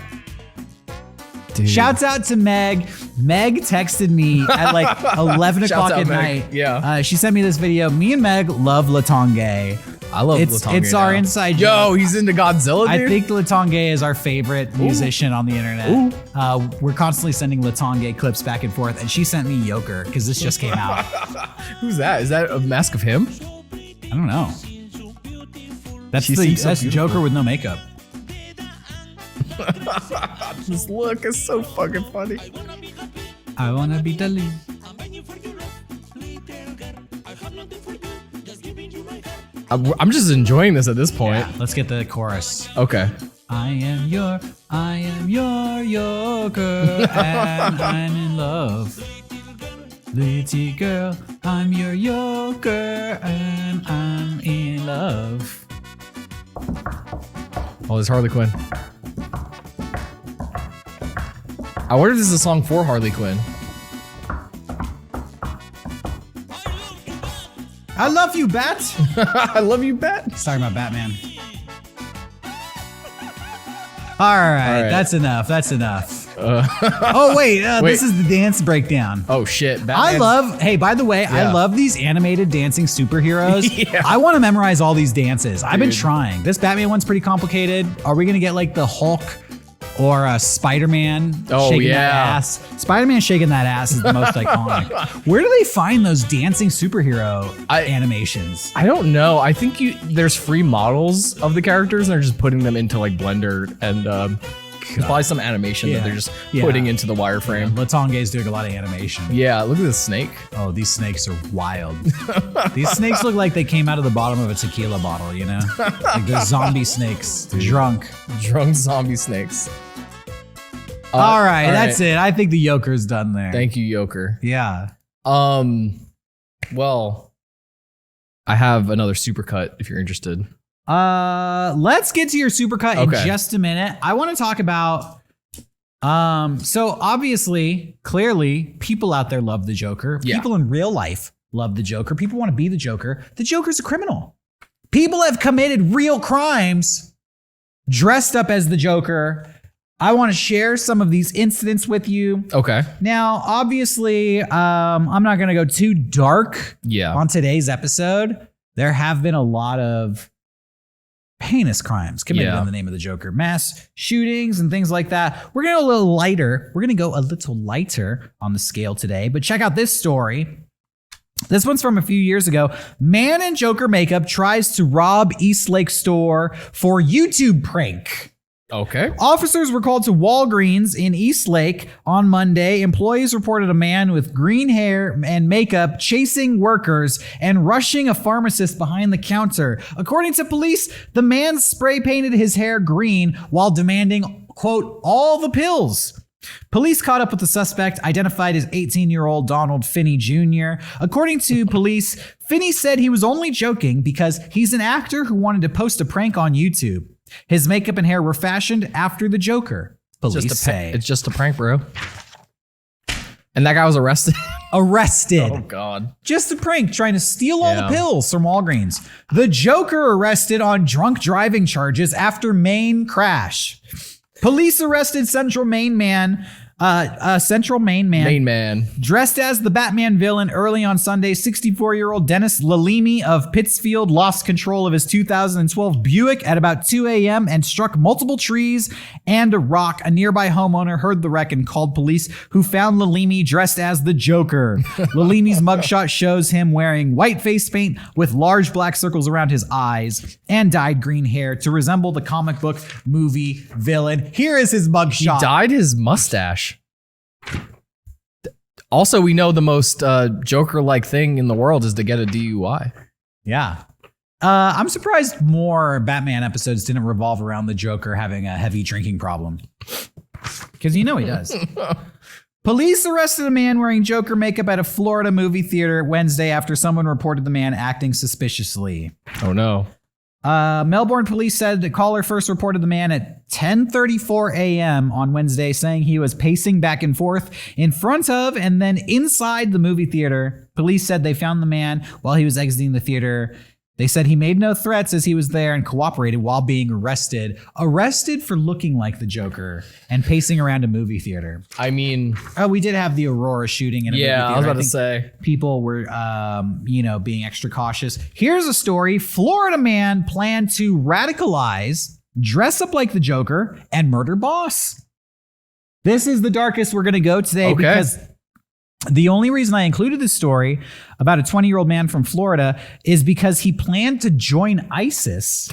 Dude. Shouts out to Meg. Meg texted me at like 11 o'clock at night. Yeah. She sent me this video. Me and Meg love Latonge. I love Latonge. It's our inside joke. Yo, he's into Godzilla, dude. I think Latonge is our favorite musician on the internet. We're constantly sending Latonge clips back and forth, and she sent me Joker because this just came out. Who's that? Is that a mask of him? I don't know. That's Joker with no makeup. This look is so fucking funny. I wanna be the lead. I'm just enjoying this at this point. Yeah, let's get the chorus. Okay. I am your Joker, and I'm in love. Little girl, I'm your Joker, and I'm in love. Oh, there's Harley Quinn. I wonder if this is a song for Harley Quinn. I love you, Bat. I love you, Bat. He's talking about Batman. All right, that's enough. That's enough. Oh wait, this is the dance breakdown. Oh shit! Hey, by the way, I love these animated dancing superheroes. Yeah. I want to memorize all these dances. I've been trying. This Batman one's pretty complicated. Are we gonna get like the Hulk or Spider-Man shaking that ass? Spider-Man shaking that ass is the most iconic. Where do they find those dancing superhero animations? I don't know. I think there's free models of the characters and they're just putting them into like Blender and there's probably some animation that they're just putting into the wireframe. Latonge's doing a lot of animation. Yeah, look at this snake. Oh, these snakes are wild. These snakes look like they came out of the bottom of a tequila bottle, you know? Like they're zombie snakes. Drunk zombie snakes. All right, that's it. I think the Joker's done there. Thank you, Joker. Yeah. Well, I have another supercut if you're interested. Let's get to your supercut in just a minute. I want to talk about so obviously, clearly, people out there love the Joker. Yeah. People in real life love the Joker. People want to be the Joker. The Joker's a criminal. People have committed real crimes dressed up as the Joker. I want to share some of these incidents with you. Okay. Now, obviously, I'm not going to go too dark on today's episode. There have been a lot of heinous crimes committed in the name of the Joker. Mass shootings and things like that. We're going to go a little lighter. We're going to go a little lighter on the scale today. But check out this story. This one's from a few years ago. Man in Joker makeup tries to rob Eastlake store for YouTube prank. Okay. Officers were called to Walgreens in Eastlake on Monday. Employees reported a man with green hair and makeup chasing workers and rushing a pharmacist behind the counter. According to police, the man spray painted his hair green while demanding, quote, all the pills. Police caught up with the suspect, identified as 18-year-old Donald Finney Jr. According to police, Finney said he was only joking because he's an actor who wanted to post a prank on YouTube. His makeup and hair were fashioned after the Joker, police say. It's just a prank, bro. And that guy was arrested? Arrested. Oh, God. Just a prank, trying to steal all the pills from Walgreens. The Joker arrested on drunk driving charges after Maine crash. Police arrested Central Maine man Central Main man. Main man. Dressed as the Batman villain early on Sunday, 64-year-old Dennis Lalimi of Pittsfield lost control of his 2012 Buick at about 2 a.m. and struck multiple trees and a rock. A nearby homeowner heard the wreck and called police, who found Lalimi dressed as the Joker. Lalimi's mugshot shows him wearing white face paint with large black circles around his eyes and dyed green hair to resemble the comic book movie villain. Here is his mugshot. He dyed his mustache. Also, we know the most Joker-like thing in the world is to get a DUI. Yeah. I'm surprised more Batman episodes didn't revolve around the Joker having a heavy drinking problem. Because he does. Police arrested a man wearing Joker makeup at a Florida movie theater Wednesday after someone reported the man acting suspiciously. Oh, no. Melbourne police said the caller first reported the man at 10:34 a.m. on Wednesday, saying he was pacing back and forth in front of and then inside the movie theater. Police said they found the man while he was exiting the theater. They said he made no threats as he was there and cooperated while being arrested. Arrested for looking like the Joker and pacing around a movie theater. I mean... Oh, we did have the Aurora shooting in a movie theater. Yeah, I was about to say. People were, being extra cautious. Here's a story. Florida man planned to radicalize, dress up like the Joker, and murder boss. This is the darkest we're going to go today because... The only reason I included this story about a 20-year-old man from Florida is because he planned to join ISIS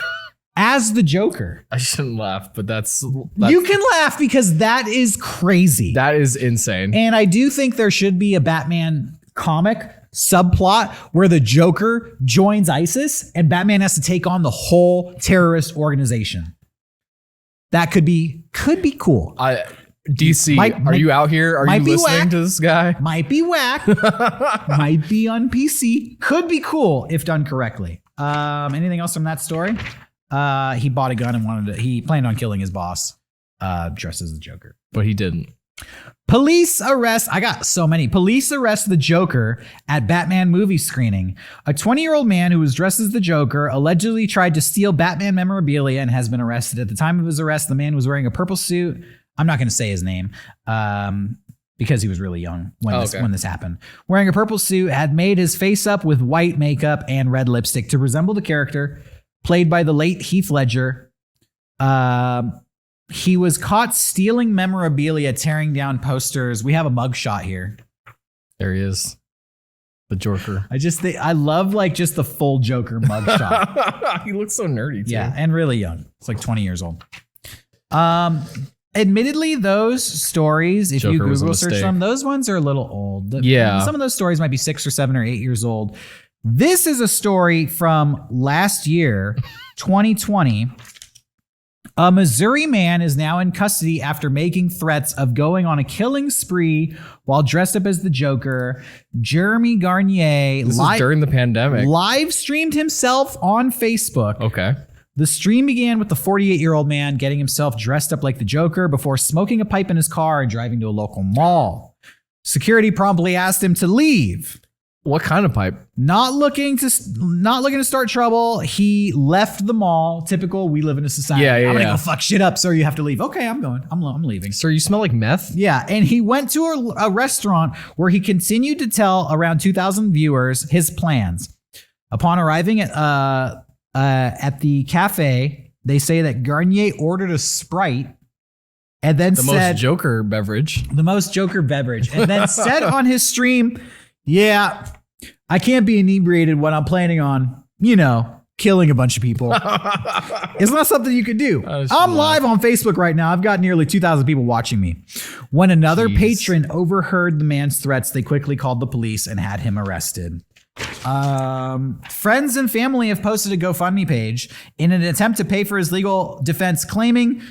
as the Joker. I shouldn't laugh, but that's... You can laugh because that is crazy. That is insane. And I do think there should be a Batman comic subplot where the Joker joins ISIS and Batman has to take on the whole terrorist organization. That could be cool. DC, are you out here? Are you listening to this guy? Might be whack. Might be on PC. Could be cool if done correctly. Anything else from that story? He bought a gun and he planned on killing his boss, dressed as the Joker. But he didn't. Police arrest the Joker at Batman movie screening. A 20-year-old man who was dressed as the Joker allegedly tried to steal Batman memorabilia and has been arrested. At the time of his arrest, the man was wearing a purple suit. I'm not going to say his name because he was really young when this happened. Wearing a purple suit, had made his face up with white makeup and red lipstick to resemble the character played by the late Heath Ledger. He was caught stealing memorabilia, tearing down posters. We have a mugshot here. There he is. The Joker. I love just the full Joker mugshot. He looks so nerdy too. Yeah, and really young. It's like 20 years old. Admittedly, those stories, if you Google search them, those ones are a little old. Some of those stories might be 6 or 7 or 8 years old. This is a story from last year, 2020. A Missouri man is now in custody after making threats of going on a killing spree while dressed up as the Joker. Jeremy Garnier, this is during the pandemic, live streamed himself on Facebook. Okay. The stream began with the 48-year-old man getting himself dressed up like the Joker before smoking a pipe in his car and driving to a local mall. Security promptly asked him to leave. What kind of pipe? Not looking to start trouble. He left the mall. Typical, we live in a society. Yeah. I'm gonna go fuck shit up, sir. You have to leave. Okay, I'm going. I'm leaving. Sir, you smell like meth? Yeah, and he went to a restaurant where he continued to tell around 2,000 viewers his plans. Upon arriving at the cafe, they say that Garnier ordered a Sprite and then the most Joker beverage. And then said on his stream, yeah, I can't be inebriated when I'm planning on, killing a bunch of people. It's not something you can do. I'm live on Facebook right now. I've got nearly 2,000 people watching me. When another patron overheard the man's threats, they quickly called the police and had him arrested. Friends and family have posted a GoFundMe page in an attempt to pay for his legal defense, claiming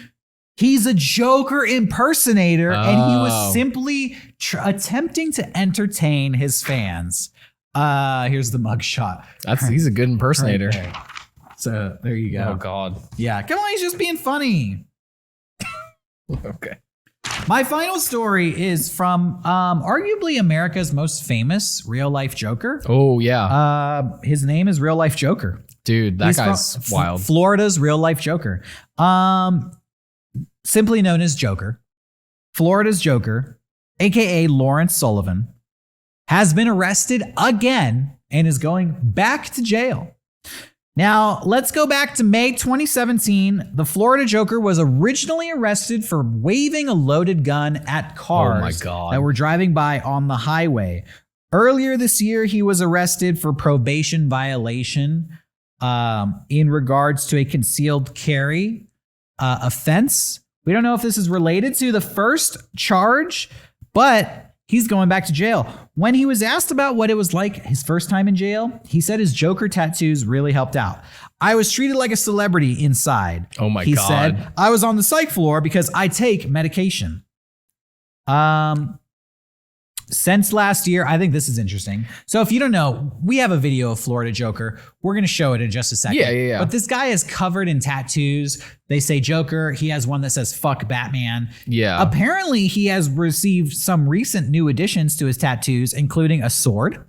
he's a Joker impersonator and he was simply attempting to entertain his fans. Here's the mugshot. He's a good impersonator. Right. So there you go. Oh God. Yeah. Come on, he's just being funny. Okay. My final story is from arguably America's most famous real life Joker. Oh yeah. His name is Real Life Joker. Dude, that guy's wild. Florida's Real Life Joker. Simply known as Joker. Florida's Joker, aka Lawrence Sullivan, has been arrested again and is going back to jail. Now, let's go back to May 2017. The Florida Joker was originally arrested for waving a loaded gun at cars that were driving by on the highway. Earlier this year, he was arrested for probation violation in regards to a concealed carry offense. We don't know if this is related to the first charge, but he's going back to jail. When he was asked about what it was like his first time in jail, he said his Joker tattoos really helped out. I was treated like a celebrity inside. Oh my God. He said, I was on the psych floor because I take medication. Since last year, I think this is interesting. So if you don't know, we have a video of Florida Joker. We're going to show it in just a second. Yeah. But this guy is covered in tattoos. They say Joker. He has one that says fuck Batman. Yeah. Apparently, he has received some recent new additions to his tattoos, including a sword.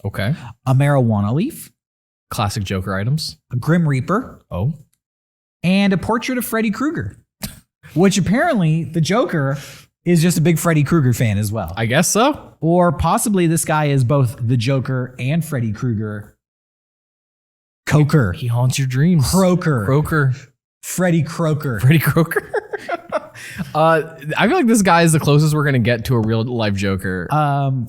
Okay. A marijuana leaf. Classic Joker items. A Grim Reaper. Oh. And a portrait of Freddy Krueger. Which apparently, the Joker is just a big Freddy Krueger fan as well. I guess so. Or possibly this guy is both the Joker and Freddy Krueger. Coker. He haunts your dreams. Croker. Freddy Croker. Freddy Croker. I feel like this guy is the closest we're gonna get to a real life Joker.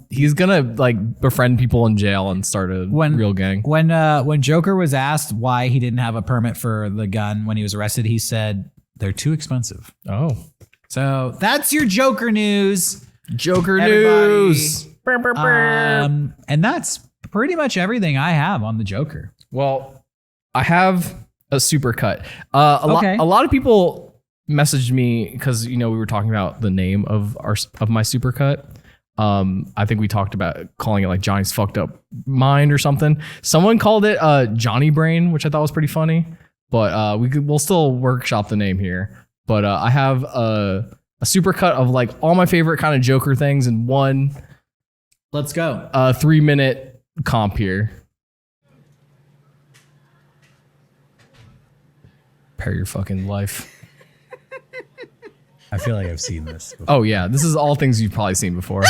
He's gonna like befriend people in jail and start a real gang. When Joker was asked why he didn't have a permit for the gun when he was arrested, he said they're too expensive. Oh. So that's your Joker news. News. And that's pretty much everything I have on the Joker. Well, I have a supercut. A lot of people messaged me because we were talking about the name of my supercut. I think we talked about calling it like Johnny's fucked up mind or something. Someone called it Johnny Brain, which I thought was pretty funny. But we'll still workshop the name here. But I have a supercut of like all my favorite kind of Joker things in one. Let's go. 3-minute comp here. Prepare your fucking life. I feel like I've seen this before. Oh yeah, this is all things you've probably seen before.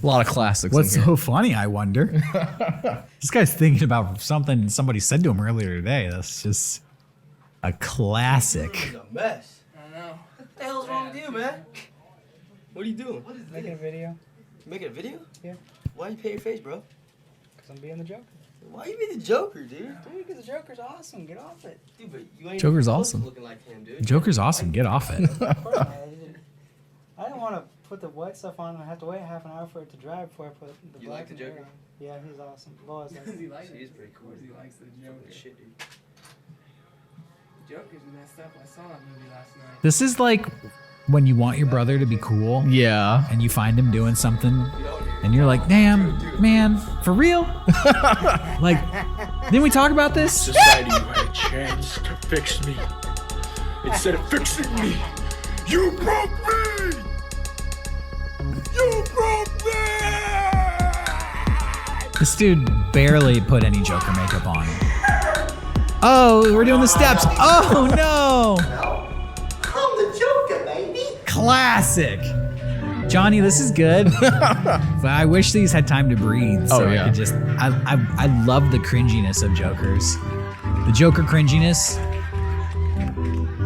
A lot of classics. What's so funny, I wonder? This guy's thinking about something somebody said to him earlier today. That's just a classic. This is a mess. I know. What the hell's wrong with you, man? What are you doing? What is this? Making a video. Making a video? Yeah. Why you pay your face, bro? Because I'm being the Joker. Why you being the Joker, dude? Dude, because the Joker's awesome. Get off it. Dude, but you ain't Joker's even awesome. looking like him, dude. Joker's awesome. Get off it. I didn't want to put the white stuff on and I have to wait half an hour for it to dry before I put the You black like the in there. Joker? Yeah, he's awesome. Lois likes He it. likes it. He's pretty cool. He likes the Joker. Shit, dude. Joker's messed up. I saw that movie last night. This is like when you want your brother to be cool. Yeah. And you find him doing something and you're like, damn, man, for real? Like, didn't we talk about this? Society, you had a chance to fix me. Instead of fixing me, you broke me! You broke me! This dude barely put any Joker makeup on. Oh, we're doing the steps. Oh, no. I'm the Joker, baby. Classic. Johnny, this is good. But I wish these had time to breathe. So I could just, I love the cringiness of Jokers. The Joker cringiness.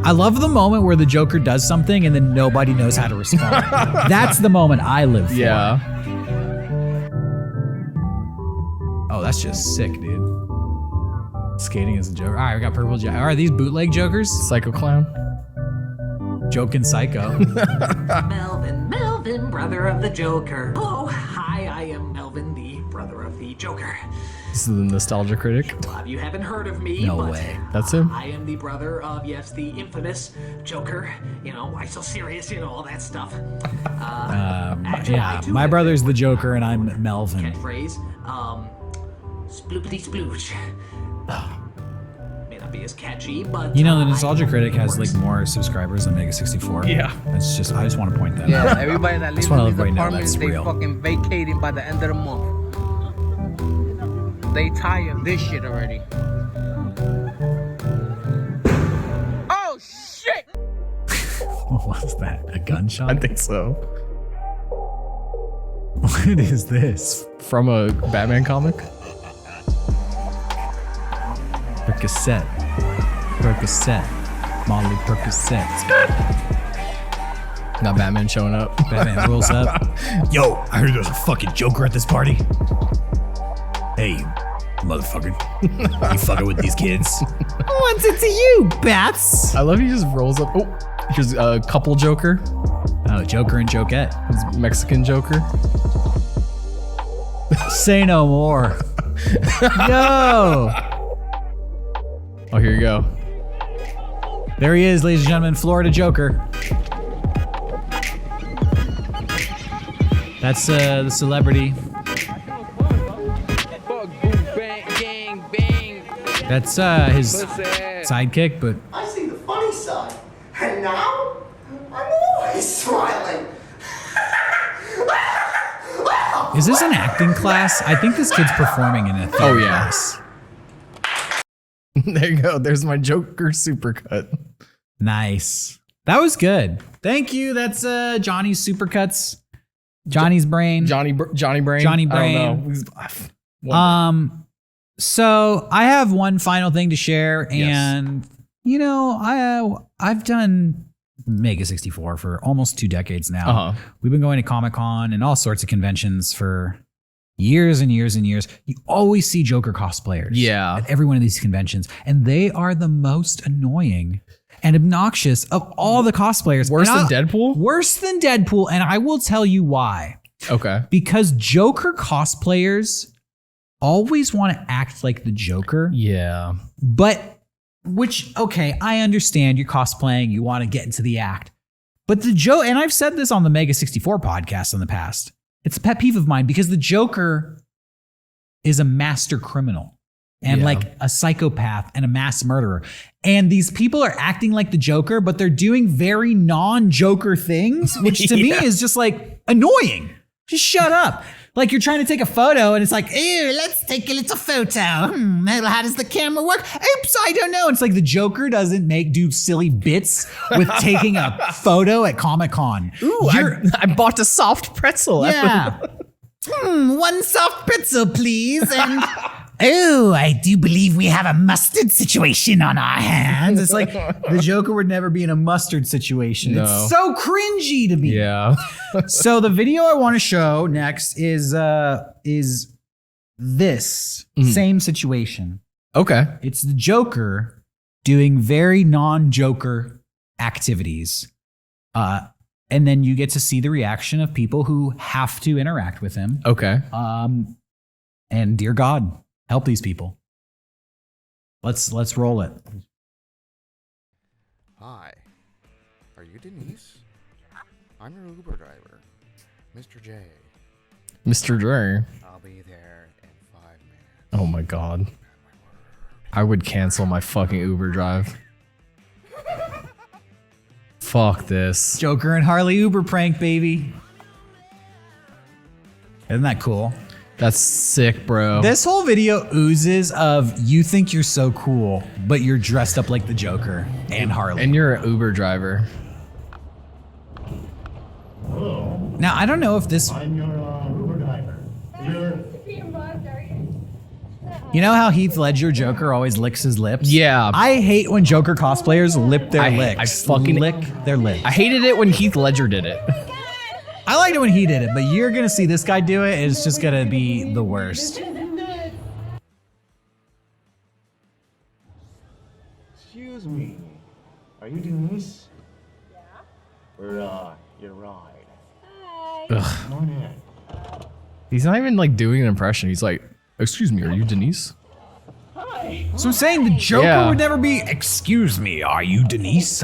I love the moment where the Joker does something and then nobody knows how to respond. That's the moment I live for. Yeah. Oh, that's just sick, dude. Skating as a Joker. All right, we got purple Joker. Are these bootleg Jokers? Psycho Clown. Joking Psycho. Melvin, brother of the Joker. Oh, hi, I am Melvin, the brother of the Joker. This is the nostalgia critic. A lot of you haven't heard of me, No but way. That's him? I am the brother of, yes, the infamous Joker. Why so serious, all that stuff. Actually, I Yeah, too my have brother's that the Joker and I'm Melvin. catchphrase. Sploopity splooch. May not be as catchy, but You know, the Nostalgia Critic has like more subscribers than Mega64. Yeah. It's just, I just want to point that Yeah, out. everybody that lives Just wanna in let these everybody know apartments, that's they real. fucking vacating by the end of the month. They tired of this shit already. What's that? A gunshot? I think so. What is this? From a Batman comic? Percocet. Percocet. Molly Percocet. Got Batman showing up. Batman rolls up. Yo, I heard there's a fucking Joker at this party. Hey, motherfucker. You fucking with these kids? What's it to you, Bats? I love he just rolls up. Oh, here's a couple Joker. Oh, Joker and Jokette. It's Mexican Joker. Say no more. Yo. Oh, here you go. There he is, ladies and gentlemen, Florida Joker. That's the celebrity. That's his sidekick, but I see the funny side. And now, I'm always smiling. is this an acting class? I think this kid's performing in a theater class. There you go. There's my Joker supercut. Nice. That was good. Thank you. That's Johnny's supercuts. Johnny's brain. Johnny Brain. Johnny Brain. I don't know. So I have one final thing to share, and you know, I've done Mega64 for almost 2 decades now. We've been going to Comic-Con and all sorts of conventions for years and years and years. You always see Joker cosplayers at every one of these conventions, and they are the most annoying and obnoxious of all the cosplayers. Worse than Deadpool? Worse than Deadpool, and I will tell you why. Okay. Because Joker cosplayers always want to act like the Joker. Yeah. But, okay, I understand you're cosplaying, you want to get into the act. But the Joker, and I've said this on the Mega64 podcast in the past, it's a pet peeve of mine because the Joker is a master criminal and like a psychopath and a mass murderer. And these people are acting like the Joker, but they're doing very non-Joker things, which to me is just like annoying. Just shut up. Like you're trying to take a photo and it's like, ew, let's take a little photo. How does the camera work? Oops, I don't know. It's like the Joker doesn't do silly bits with taking a photo at Comic-Con. Ooh, I bought a soft pretzel. Yeah. One soft pretzel, please. And oh, I do believe we have a mustard situation on our hands. It's like the Joker would never be in a mustard situation. No. It's so cringy to me. Yeah. So the video I want to show next is this same situation. Okay. It's the Joker doing very non-Joker activities. And then you get to see the reaction of people who have to interact with him. Okay. And dear God, help these people. Let's roll it. Hi. Are you Denise? I'm your Uber driver, Mr. J. Mr. J. I'll be there in 5 minutes. Oh my God. I would cancel my fucking Uber drive. Fuck this. Joker and Harley Uber prank, baby. Isn't that cool? That's sick, bro. This whole video oozes of you think you're so cool, but you're dressed up like the Joker and Harley. And you're an Uber driver. Now, I don't know if this... I'm your Uber driver. You know how Heath Ledger Joker always licks his lips? Yeah. I hate when Joker cosplayers lip their licks. I fucking lick their lips. I hated it when Heath Ledger did it. I liked it when he did it, but you're gonna see this guy do it, and it's just gonna be the worst. Excuse me. Are you Denise? Yeah. We're your ride. Hi. Ugh. Come on in. He's not even like doing an impression. He's like, excuse me, are you Denise? Hi. So I'm saying the Joker would never be, excuse me, are you Denise?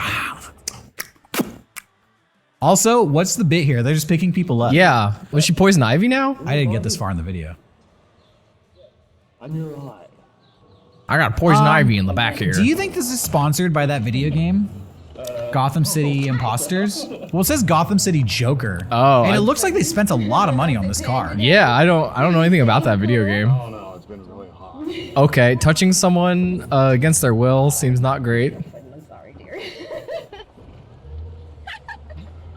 Also, what's the bit here? They're just picking people up. Yeah. Was she Poison Ivy now? I didn't get this far in the video. I'm your ride. I got Poison Ivy in the back here. Do you think this is sponsored by that video game? Gotham City Imposters? Well, it says Gotham City Joker. Oh. And it looks like they spent a lot of money on this car. Yeah, I don't know anything about that video game. Oh no, it's been really hot. Okay, touching someone against their will seems not great. I'm sorry, dear.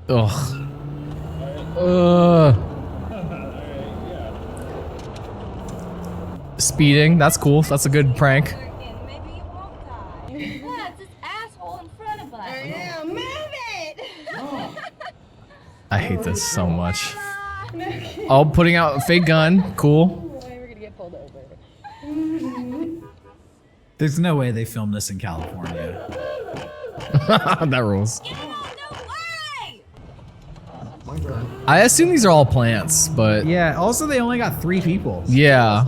Ugh. Speeding, that's cool. That's a good prank. I hate this so much. Oh, putting out a fake gun. Cool. There's no way they filmed this in California. That rules. I assume these are all plants, but yeah. Also, they only got 3 people. Yeah.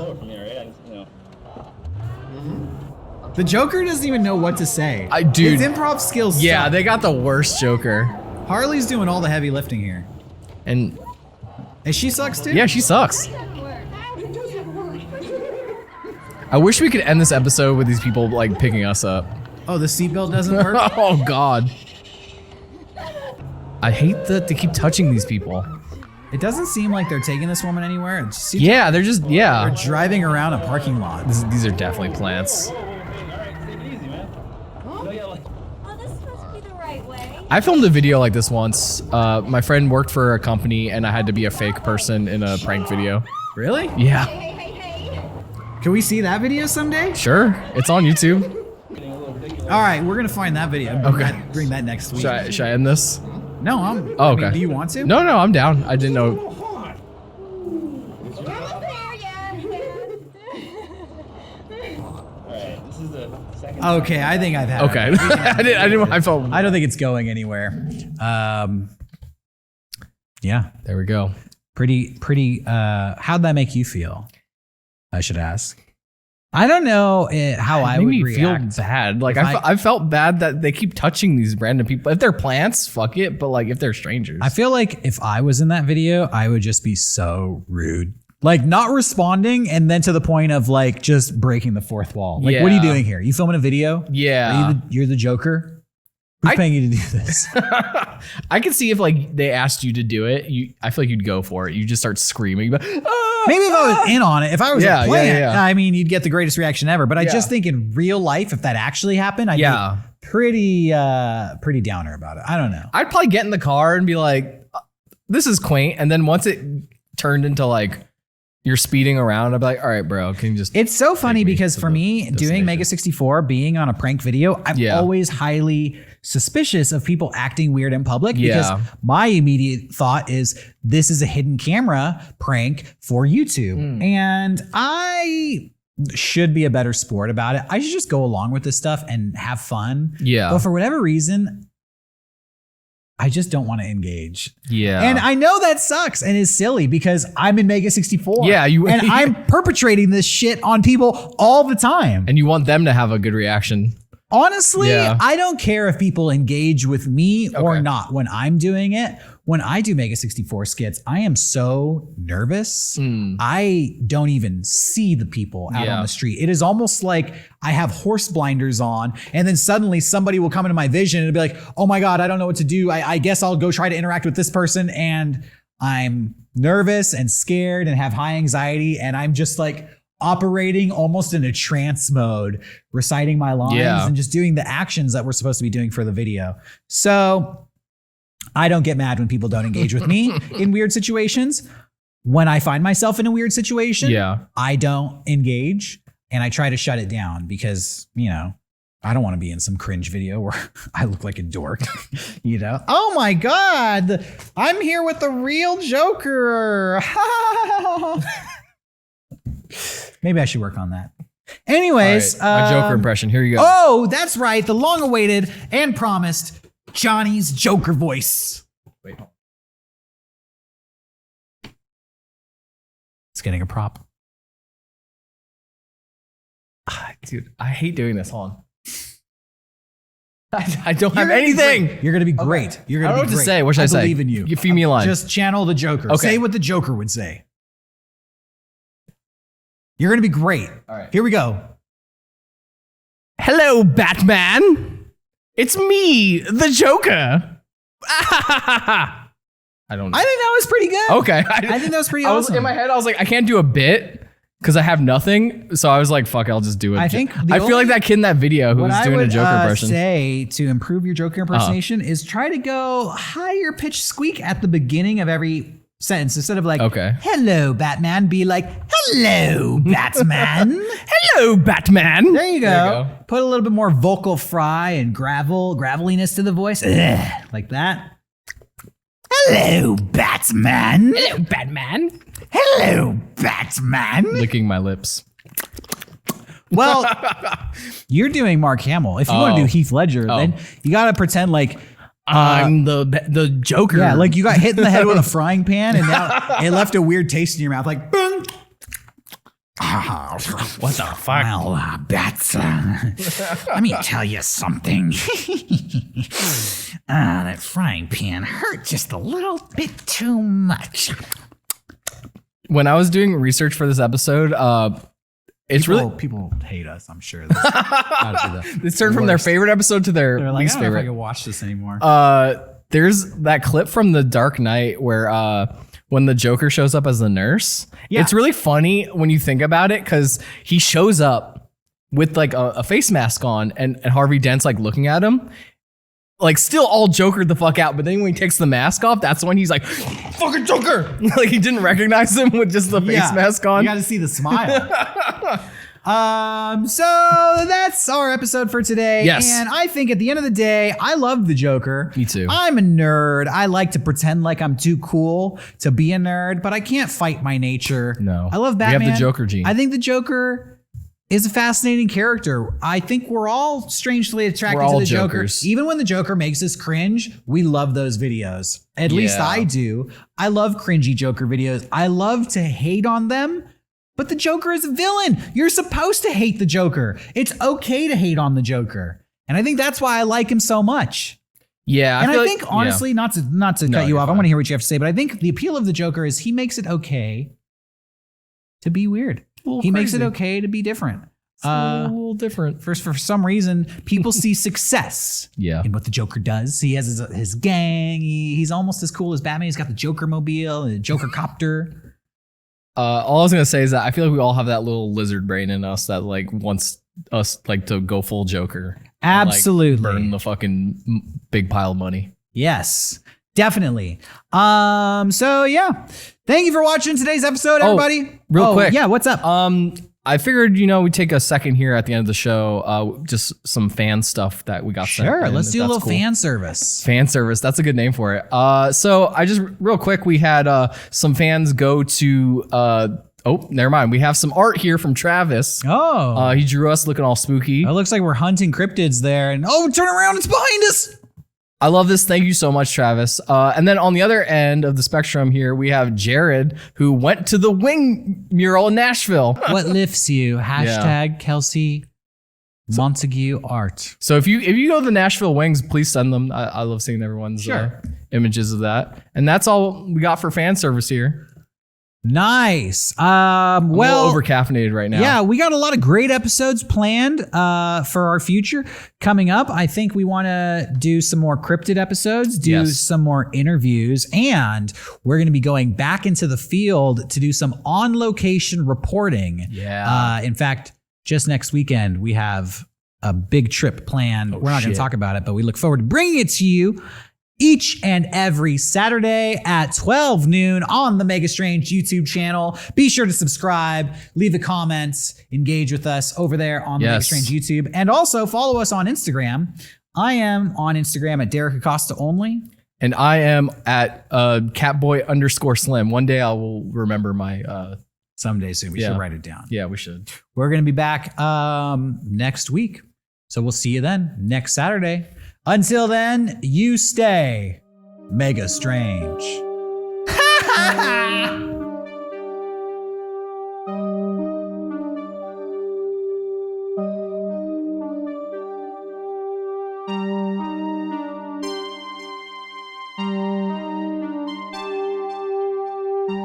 The Joker doesn't even know what to say. Dude, his improv skills. Yeah, suck. they got the worst Joker. Harley's doing all the heavy lifting here, and she sucks too. Yeah, she sucks. I wish we could end this episode with these people like picking us up. Oh, the seatbelt doesn't work. Oh God. I hate that they keep touching these people. It doesn't seem like they're taking this woman anywhere. Yeah, they're just they're driving around a parking lot. These are definitely plants. I filmed a video like this once. My friend worked for a company and I had to be a fake person in a prank video. Really? Yeah. Can we see that video someday? Sure. It's on YouTube. All right, we're gonna find that video. Okay. Bring that next week. Should I end this? No, I'm. Oh, I okay. mean, do you want to? No, I'm down. I didn't know. Okay, I think I've had. Okay. I don't think it's going anywhere. Yeah. There we go. Pretty. How'd that make you feel? I should ask. I don't know how I would react. Feel bad. Like I felt bad that they keep touching these random people. If they're plants, fuck it. But like if they're strangers, I feel like if I was in that video, I would just be so rude. Like not responding, and then to the point of like just breaking the fourth wall. Like, what are you doing here? You filming a video? Yeah. You're the Joker? Who's paying you to do this? I could see if like they asked you to do it, I feel like you'd go for it. You just start screaming. But, Maybe if I was in on it, if I was a plant, I mean, you'd get the greatest reaction ever. But I just think in real life, if that actually happened, I'd be pretty downer about it. I don't know. I'd probably get in the car and be like, this is quaint. And then once it turned into like, you're speeding around, I'd be like, all right, bro, can you just... It's so funny because for me, doing Mega64, being on a prank video, I'm always highly suspicious of people acting weird in public because my immediate thought is this is a hidden camera prank for YouTube. And I should be a better sport about it. I should just go along with this stuff and have fun. Yeah. But for whatever reason, I just don't want to engage. Yeah. And I know that sucks and is silly because I'm in Mega64. Yeah. And I'm perpetrating this shit on people all the time. And you want them to have a good reaction. Honestly, I don't care if people engage with me or not when I'm doing it. When I do Mega64 skits, I am so nervous. I don't even see the people out on the street. It is almost like I have horse blinders on and then suddenly somebody will come into my vision and be like, oh my God, I don't know what to do. I guess I'll go try to interact with this person. And I'm nervous and scared and have high anxiety. And I'm just like operating almost in a trance mode, reciting my lines and just doing the actions that we're supposed to be doing for the video. So I don't get mad when people don't engage with me in weird situations. When I find myself in a weird situation, I don't engage and I try to shut it down because, you know, I don't want to be in some cringe video where I look like a dork, you know? Oh my God, I'm here with the real Joker. Maybe I should work on that. Anyways. Right, my Joker impression, here you go. Oh, that's right. The long awaited and promised Johnny's Joker voice. Wait. It's getting a prop. Dude, I hate doing this. Hold on. I don't have anything. You're going to be great. You're going to be great. I don't know what to say. What should I say? I believe in you. You feed me a line. Just channel the Joker. Okay. Say what the Joker would say. You're going to be great. All right. Here we go. Hello, Batman. It's me, the Joker. I don't know. I think that was pretty good. Okay. I think that was pretty I was awesome. in my head, I was like, I can't do a bit because I have nothing. So I was like, fuck, I'll just do it. I think I feel like that kid in that video who was doing a Joker impression. What I would say to improve your Joker impersonation is try to go higher pitch squeak at the beginning of every sentence instead of like, hello, Batman, be like, hello, Batman. Hello, Batman. There you go. Put a little bit more vocal fry and graveliness to the voice. Ugh, like that. Hello, Batman. Hello, Batman. Hello, Batman. Licking my lips. Well, you're doing Mark Hamill. If you want to do Heath Ledger, then you got to pretend like I'm the Joker. Yeah, like you got hit in the head with a frying pan and now it left a weird taste in your mouth. Like, boom. What the fuck? Well, Bats, let me tell you something. That frying pan hurt just a little bit too much. When I was doing research for this episode, people hate us, I'm sure. It's turned from their favorite episode to their least favorite. I can watch this anymore. There's that clip from The Dark Knight where when the Joker shows up as the nurse. Yeah. It's really funny when you think about it because he shows up with like a face mask on and Harvey Dent's like looking at him. Like still all Jokered the fuck out, but then when he takes the mask off, that's when he's like, fucking Joker! Like he didn't recognize him with just the face mask on. You gotta see the smile. So that's our episode for today. Yes. And I think at the end of the day, I love the Joker. Me too. I'm a nerd. I like to pretend like I'm too cool to be a nerd, but I can't fight my nature. No. I love Batman. We have the Joker gene. I think the Joker is a fascinating character. I think we're all strangely attracted to the Jokers. Joker. Even when the Joker makes us cringe, we love those videos. At least I do. I love cringy Joker videos. I love to hate on them. But the Joker is a villain. You're supposed to hate the Joker. It's okay to hate on the Joker. And I think that's why I like him so much. Yeah. And I think honestly, not to cut you off, I want to hear what you have to say, but I think the appeal of the Joker is he makes it okay to be weird. He makes it okay to be different. A little different. For some reason, people see success in what the Joker does. He has his gang. He's almost as cool as Batman. He's got the Joker mobile and the Joker copter. All I was gonna say is that I feel like we all have that little lizard brain in us that like wants us like to go full Joker. Absolutely. And, like, burn the fucking big pile of money. Yes, definitely. So yeah, thank you for watching today's episode, everybody. Real quick. Yeah, what's up? I figured, we'd take a second here at the end of the show, just some fan stuff that we got sent in. Sure, let's do a little cool. fan service. Fan service, that's a good name for it. So I just, real quick, we had some fans go to, never mind. We have some art here from Travis. Oh. He drew us looking all spooky. It looks like we're hunting cryptids there. And turn around, it's behind us. I love this. Thank you so much, Travis. And then on the other end of the spectrum here, we have Jared, who went to the Wing mural in Nashville. What lifts you? Hashtag Kelsey Montague art. So if you go to the Nashville Wings, please send them. I love seeing everyone's images of that. And that's all we got for fan service here. Nice. I'm a little over caffeinated right now. Yeah, we got a lot of great episodes planned for our future coming up. I think we want to do some more cryptid episodes, some more interviews, and we're going to be going back into the field to do some on-location reporting. Yeah. In fact, just next weekend we have a big trip planned. We're not going to talk about it, but we look forward to bringing it to you each and every Saturday at 12 noon on the Mega Strange YouTube channel. Be sure to subscribe, leave a comment, engage with us over there on the Mega Strange YouTube, and also follow us on Instagram. I am on Instagram at Derek Acosta only. And I am at catboy_slim. One day I will remember my... Someday soon. We should write it down. Yeah, we should. We're going to be back next week. So we'll see you then next Saturday. Until then, you stay Mega Strange.